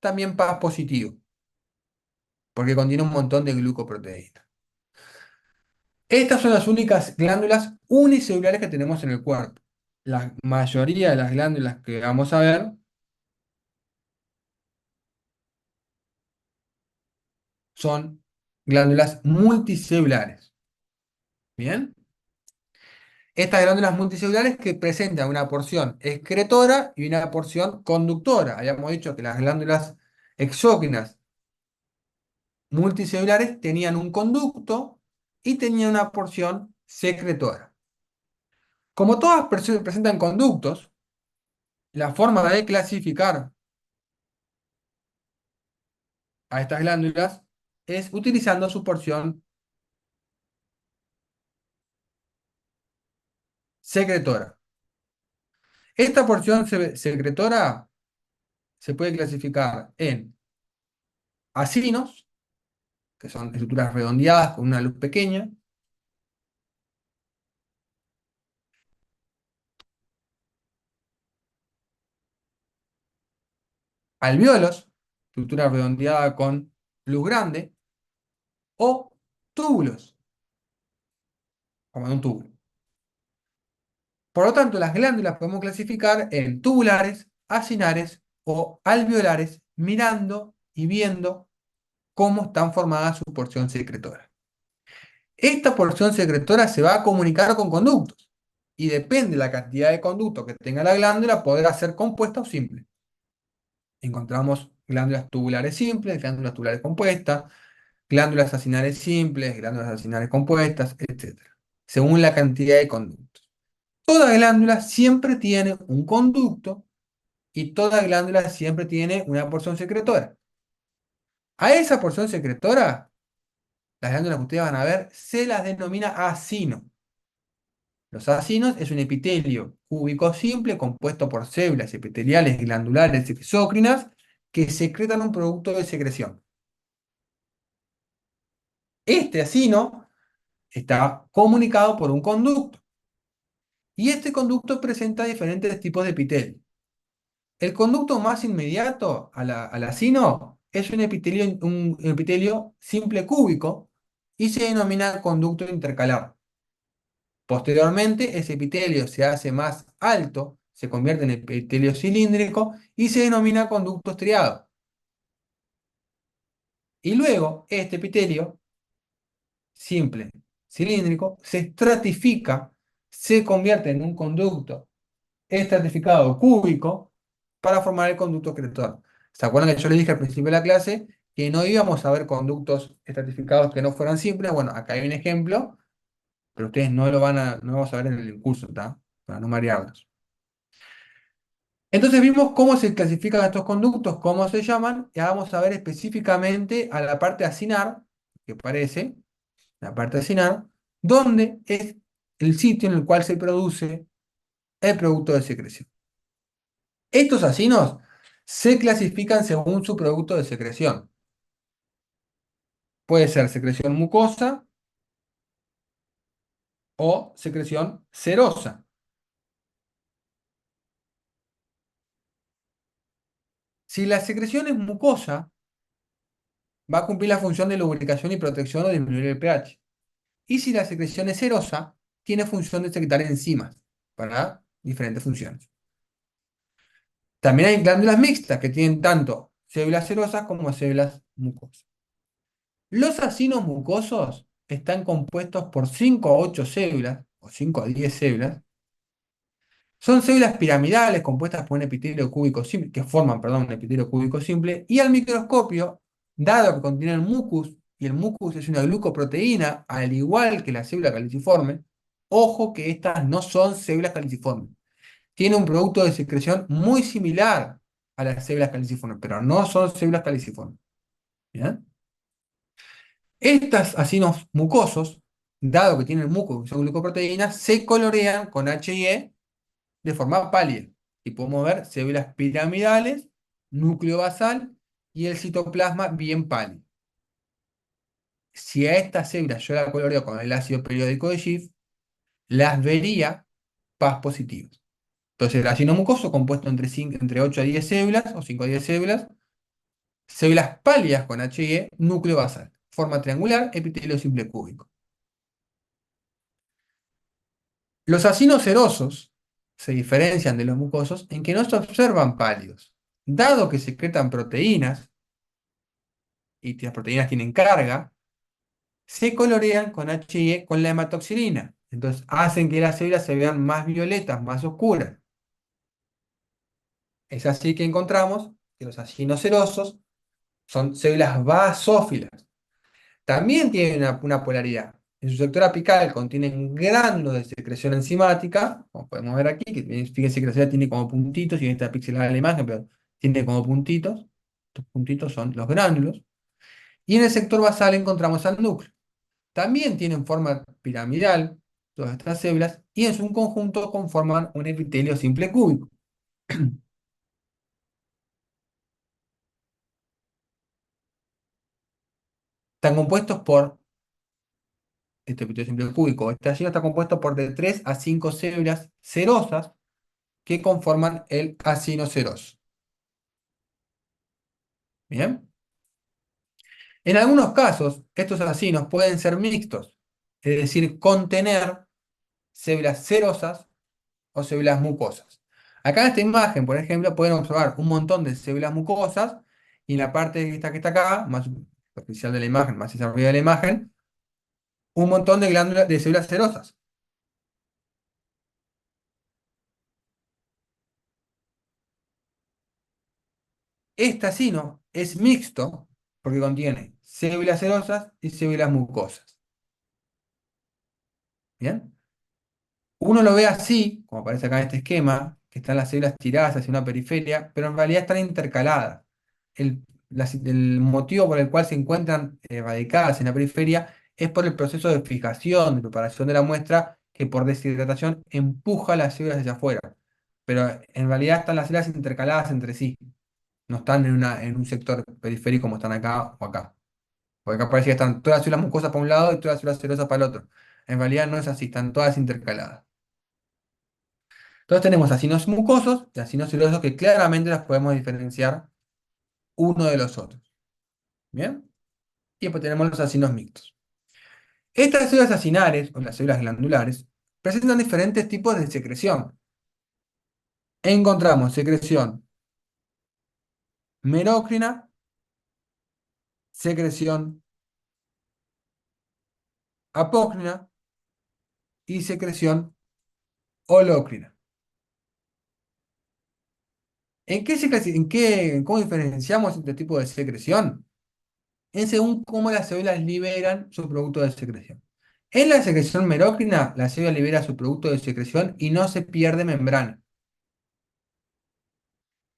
también paz positivo, porque contiene un montón de glucoproteínas. Estas son las únicas glándulas unicelulares que tenemos en el cuerpo. La mayoría de las glándulas que vamos a ver son glándulas multicelulares. ¿Bien? Estas glándulas multicelulares que presentan una porción excretora y una porción conductora. Habíamos dicho que las glándulas exócrinas multicelulares tenían un conducto y tenían una porción secretora. Como todas presentan conductos, la forma de clasificar a estas glándulas es utilizando su porción secretora. Esta porción secretora se puede clasificar en acinos, que son estructuras redondeadas con una luz pequeña, alvéolos, estructura redondeada con luz grande, o túbulos, como en un túbulo. Por lo tanto, las glándulas podemos clasificar en tubulares, acinares o alveolares, mirando y viendo cómo están formadas su porción secretora. Esta porción secretora se va a comunicar con conductos, y depende de la cantidad de conductos que tenga la glándula, podrá ser compuesta o simple. Encontramos glándulas tubulares simples, glándulas tubulares compuestas, glándulas acinares simples, glándulas acinares compuestas, etc. Según la cantidad de conductos. Toda glándula siempre tiene un conducto, y toda glándula siempre tiene una porción secretora. A esa porción secretora, las glándulas que ustedes van a ver, se las denomina acino. Los acinos es un epitelio cúbico simple compuesto por células epiteliales glandulares exócrinas que secretan un producto de secreción. Este acino está comunicado por un conducto, y este conducto presenta diferentes tipos de epitelio. El conducto más inmediato al acino es un epitelio simple cúbico, y se denomina conducto intercalar. Posteriormente, ese epitelio se hace más alto, se convierte en epitelio cilíndrico y se denomina conducto estriado. Y luego, este epitelio simple, cilíndrico, se estratifica, se convierte en un conducto estratificado cúbico para formar el conducto excretor. ¿Se acuerdan que yo les dije al principio de la clase que no íbamos a ver conductos estratificados que no fueran simples? Bueno, acá hay un ejemplo, pero ustedes no lo vamos a ver en el curso, ¿está? Para no marearlos. Entonces vimos cómo se clasifican estos conductos, cómo se llaman, y ahora vamos a ver específicamente a la parte acinar, que parece, la parte acinar, donde es el sitio en el cual se produce el producto de secreción. Estos acinos se clasifican según su producto de secreción. Puede ser secreción mucosa o secreción serosa. Si la secreción es mucosa, va a cumplir la función de lubricación y protección o disminuir el pH. Y si la secreción es serosa, tiene función de secretar enzimas para diferentes funciones. También hay glándulas mixtas que tienen tanto células serosas como células mucosas. Los acinos mucosos están compuestos por 5 a 8 células, o 5 a 10 células. Son células piramidales compuestas por un epitelio cúbico simple, que forman, perdón, un epitelio cúbico simple, y al microscopio, dado que contienen mucus, y el mucus es una glucoproteína, al igual que la célula caliciforme, ojo que estas no son células caliciformes. Tienen un producto de secreción muy similar a las células caliciformes, pero no son células caliciformes. ¿Bien? Estos acinos mucosos, dado que tienen mucus, que son glucoproteínas, se colorean con Hie de forma pálida. Y podemos ver células piramidales, núcleo basal y el citoplasma bien pálido. Si a estas células yo las coloreo con el ácido periódico de Schiff, las vería Paz positivas. Entonces, el ácido mucoso compuesto entre 8 a 10 células, o 5 a 10 células, células pálidas con Hie, núcleo basal, forma triangular, epitelio simple cúbico. Los acinos serosos se diferencian de los mucosos en que no se observan pálidos. Dado que secretan proteínas, y las proteínas tienen carga, se colorean con Hie con la hematoxilina. Entonces hacen que las células se vean más violetas, más oscuras. Es así que encontramos que los acinos serosos son células basófilas. También tienen una polaridad. En su sector apical contienen granos de secreción enzimática, como podemos ver aquí, que fíjense que la célula tiene como puntitos, y en esta pixelada la imagen, pero tiene como puntitos. Estos puntitos son los gránulos. Y en el sector basal encontramos al núcleo. También tienen forma piramidal, todas estas células, y en su conjunto conforman un epitelio simple cúbico. Están compuestos por, este epitelio simple cúbico, este ácido está compuesto por de 3 a 5 células serosas que conforman el acino seroso. ¿Bien? En algunos casos, estos acinos pueden ser mixtos, es decir, contener células serosas o células mucosas. Acá en esta imagen, por ejemplo, pueden observar un montón de células mucosas y en la parte esta que está acá, más superficial de la imagen, más hacia arriba de la imagen, un montón de glándulas de células serosas. Este acino es mixto porque contiene células serosas y células mucosas. ¿Bien? Uno lo ve así, como aparece acá en este esquema, que están las células tiradas hacia una periferia, pero en realidad están intercaladas. El motivo por el cual se encuentran radicadas en la periferia es por el proceso de fijación, de preparación de la muestra, que por deshidratación empuja las células hacia afuera. Pero en realidad están las células intercaladas entre sí. No están en un sector periférico como están acá o acá. Porque acá parece que están todas las células mucosas para un lado y todas las células serosas para el otro. En realidad no es así, están todas intercaladas. Entonces tenemos acinos mucosos y acinos serosos que claramente las podemos diferenciar uno de los otros. ¿Bien? Y después tenemos los acinos mixtos. Estas células acinares, o las células glandulares, presentan diferentes tipos de secreción. Encontramos secreción merócrina, secreción apócrina y secreción holócrina. ¿Cómo diferenciamos este tipo de secreción? En según cómo las células liberan su producto de secreción. En la secreción merócrina, la célula libera su producto de secreción y no se pierde membrana.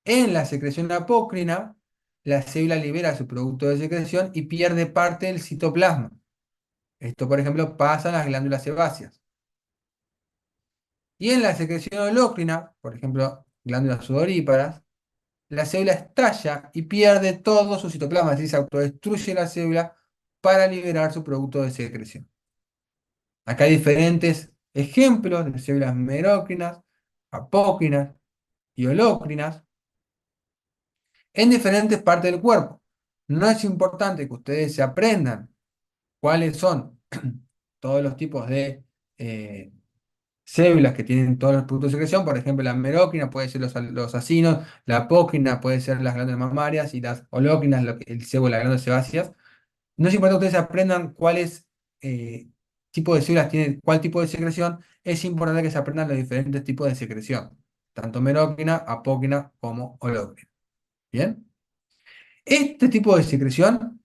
En la secreción apócrina, la célula libera su producto de secreción y pierde parte del citoplasma. Esto, por ejemplo, pasa en las glándulas sebáceas. Y en la secreción holócrina, por ejemplo, glándulas sudoríparas, la célula estalla y pierde todo su citoplasma, es decir, se autodestruye la célula para liberar su producto de secreción. Acá hay diferentes ejemplos de células merócrinas, apócrinas y holócrinas en diferentes partes del cuerpo. No es importante que ustedes se aprendan cuáles son todos los tipos de células que tienen todos los productos de secreción. Por ejemplo, la merócrina puede ser los acinos, la apócrina puede ser las glándulas mamarias y las holócrinas, el sebo, las glándulas sebáceas. No es importante que ustedes aprendan cuáles tipos de células tienen cuál tipo de secreción. Es importante que se aprendan los diferentes tipos de secreción, tanto merócrina, apócrina como holócrina. ¿Bien? Este tipo de secreción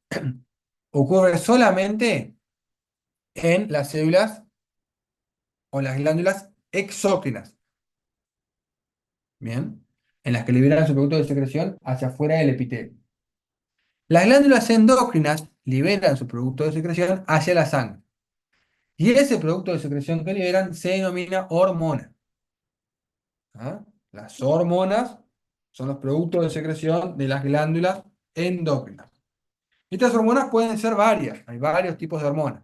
ocurre solamente en las células o las glándulas exócrinas, ¿bien? En las que liberan su producto de secreción hacia afuera del epitelio. Las glándulas endócrinas liberan su producto de secreción hacia la sangre. Y ese producto de secreción que liberan se denomina hormona. ¿Ah? Las hormonas son los productos de secreción de las glándulas endócrinas. Estas hormonas pueden ser varias, hay varios tipos de hormonas.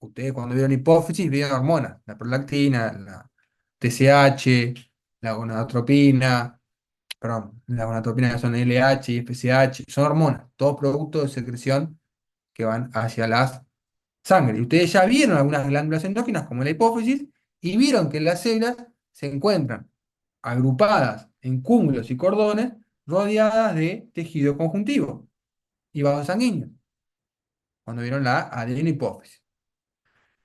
Ustedes cuando vieron hipófisis vieron hormonas, la prolactina, la TSH, la gonadotropina, perdón, las gonadotropinas son LH y FSH, son hormonas, todos productos de secreción que van hacia las sangre. Y ustedes ya vieron algunas glándulas endócrinas como la hipófisis y vieron que las células se encuentran agrupadas en cúmulos y cordones rodeadas de tejido conjuntivo y vasos sanguíneos, cuando vieron la adenohipófisis.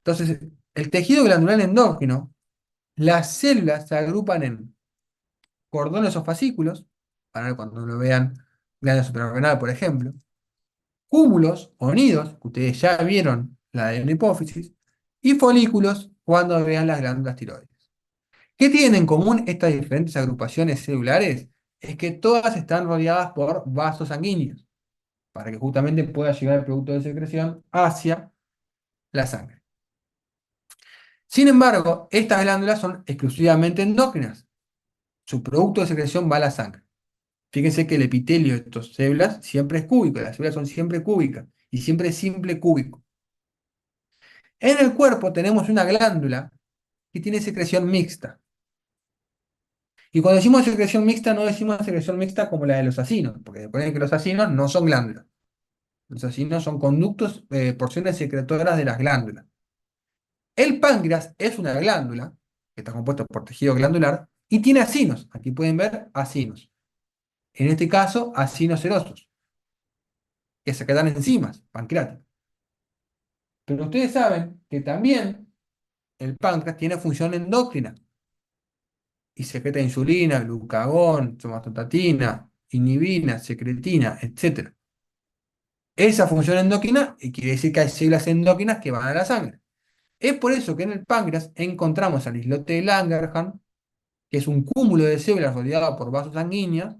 Entonces, el tejido glandular endógeno, las células se agrupan en cordones o fascículos, para cuando lo vean glándula suprarrenal, por ejemplo, cúmulos o nidos, que ustedes ya vieron la adenohipófisis, y folículos cuando vean las glándulas tiroides. ¿Qué tienen en común estas diferentes agrupaciones celulares? Es que todas están rodeadas por vasos sanguíneos, para que justamente pueda llegar el producto de secreción hacia la sangre. Sin embargo, estas glándulas son exclusivamente endócrinas. Su producto de secreción va a la sangre. Fíjense que el epitelio de estas células siempre es cúbico, las células son siempre cúbicas y siempre simple cúbico. En el cuerpo tenemos una glándula que tiene secreción mixta. Y cuando decimos secreción mixta, no decimos secreción mixta como la de los acinos, porque recuerden que los acinos no son glándulas. Los acinos son conductos, porciones secretoras de las glándulas. El páncreas es una glándula, que está compuesta por tejido glandular, y tiene acinos. Aquí pueden ver acinos. En este caso, acinos serosos, que secretan enzimas pancreáticas. Pero ustedes saben que también el páncreas tiene función endocrina y secreta insulina, glucagón, somatostatina, inhibina, secretina, etc. Esa función endocrina quiere decir que hay células endócrinas que van a la sangre. Es por eso que en el páncreas encontramos al islote de Langerhans, que es un cúmulo de células rodeado por vasos sanguíneos,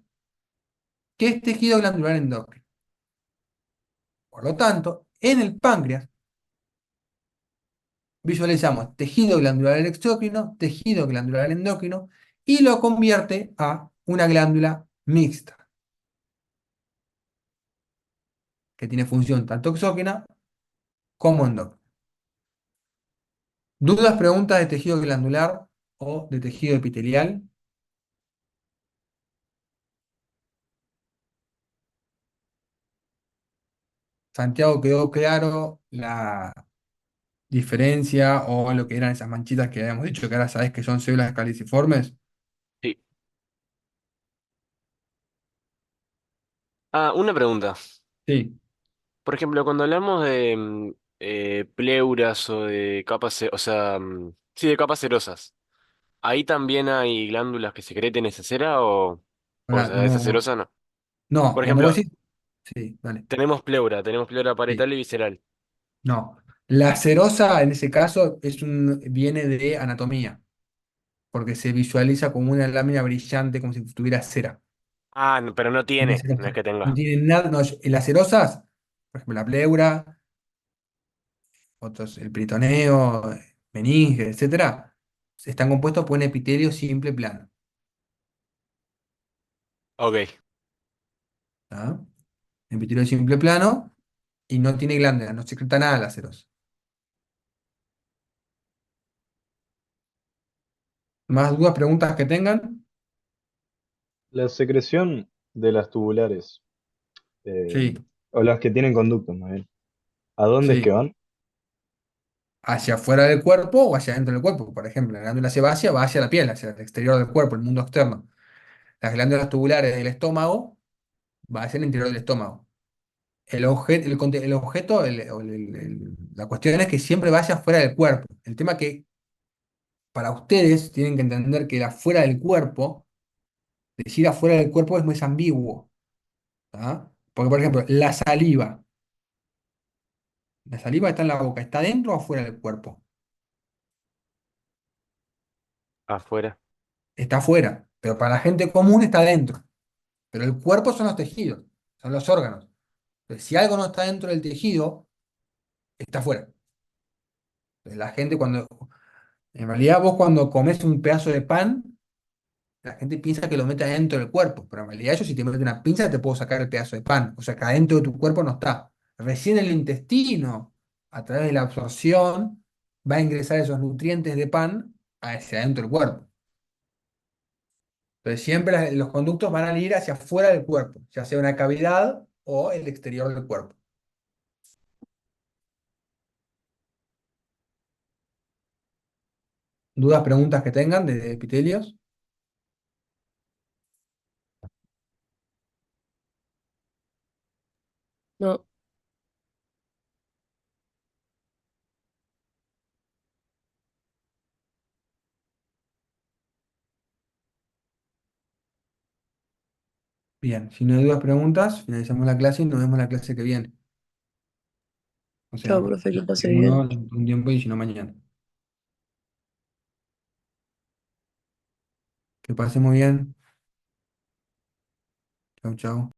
que es tejido glandular endocrino. Por lo tanto, en el páncreas visualizamos tejido glandular exócrino, tejido glandular endocrino, y lo convierte a una glándula mixta, que tiene función tanto exócrina como endócrina. ¿Dudas, preguntas de tejido glandular o de tejido epitelial? Santiago, ¿quedó claro la diferencia o lo que eran esas manchitas que habíamos dicho que ahora sabés que son células caliciformes? Sí. Ah, una pregunta. Sí, Por ejemplo, cuando hablamos de pleuras o de capas, o sea, sí, de capas serosas, ¿ahí también hay glándulas que secreten esa cera o ahora sea, esa no, cerosa no? no, Por cuando vos ejemplo, decís, sí, dale, tenemos pleura sí, parietal y visceral. no. La serosa en ese caso viene de anatomía, porque se visualiza como una lámina brillante, como si tuviera cera. Ah, pero no Tiene tiene, no es serosa. que No tenga. tiene nada, no, las serosas, por ejemplo, la pleura, otros, el peritoneo, meninge, etcétera, están compuestos por un epitelio simple plano. Ok. ¿Tá? Epitelio simple plano y no tiene glándula, no secreta nada la serosa. ¿Más dudas, preguntas que tengan? La secreción de las tubulares, eh, Sí, o las que tienen conductos, más bien, ¿a dónde es que sí. van? Hacia afuera del cuerpo o hacia adentro del cuerpo. Por ejemplo, la glándula sebácea va hacia la piel, hacia el exterior del cuerpo, el mundo externo. Las glándulas tubulares del estómago va hacia el interior del estómago. El objeto, la cuestión es que siempre vaya afuera del cuerpo. El tema que para ustedes tienen que entender que el afuera del cuerpo, decir afuera del cuerpo es muy ambiguo. ¿Tá? Porque, por ejemplo, la saliva está en la boca, ¿está dentro o afuera del cuerpo? Afuera. Está afuera, pero para la gente común está dentro. Pero el cuerpo son los tejidos, son los órganos. Entonces, si algo no está dentro del tejido, está afuera. Entonces, la gente cuando, en realidad vos cuando comes un pedazo de pan, la gente piensa que lo mete adentro del cuerpo, pero en realidad yo si te meto una pinza te puedo sacar el pedazo de pan. O sea, que adentro de tu cuerpo no está. Recién el intestino, a través de la absorción, va a ingresar esos nutrientes de pan hacia adentro del cuerpo. Entonces siempre los conductos van a ir hacia afuera del cuerpo, ya sea una cavidad o el exterior del cuerpo. ¿Dudas, preguntas que tengan de epitelios? No, Bien, si no hay dudas, preguntas, finalizamos la clase y nos vemos la clase que viene. O chao, sea, profe, que pase bien. uno un tiempo y si no mañana. Que pase muy bien. Chau, chau.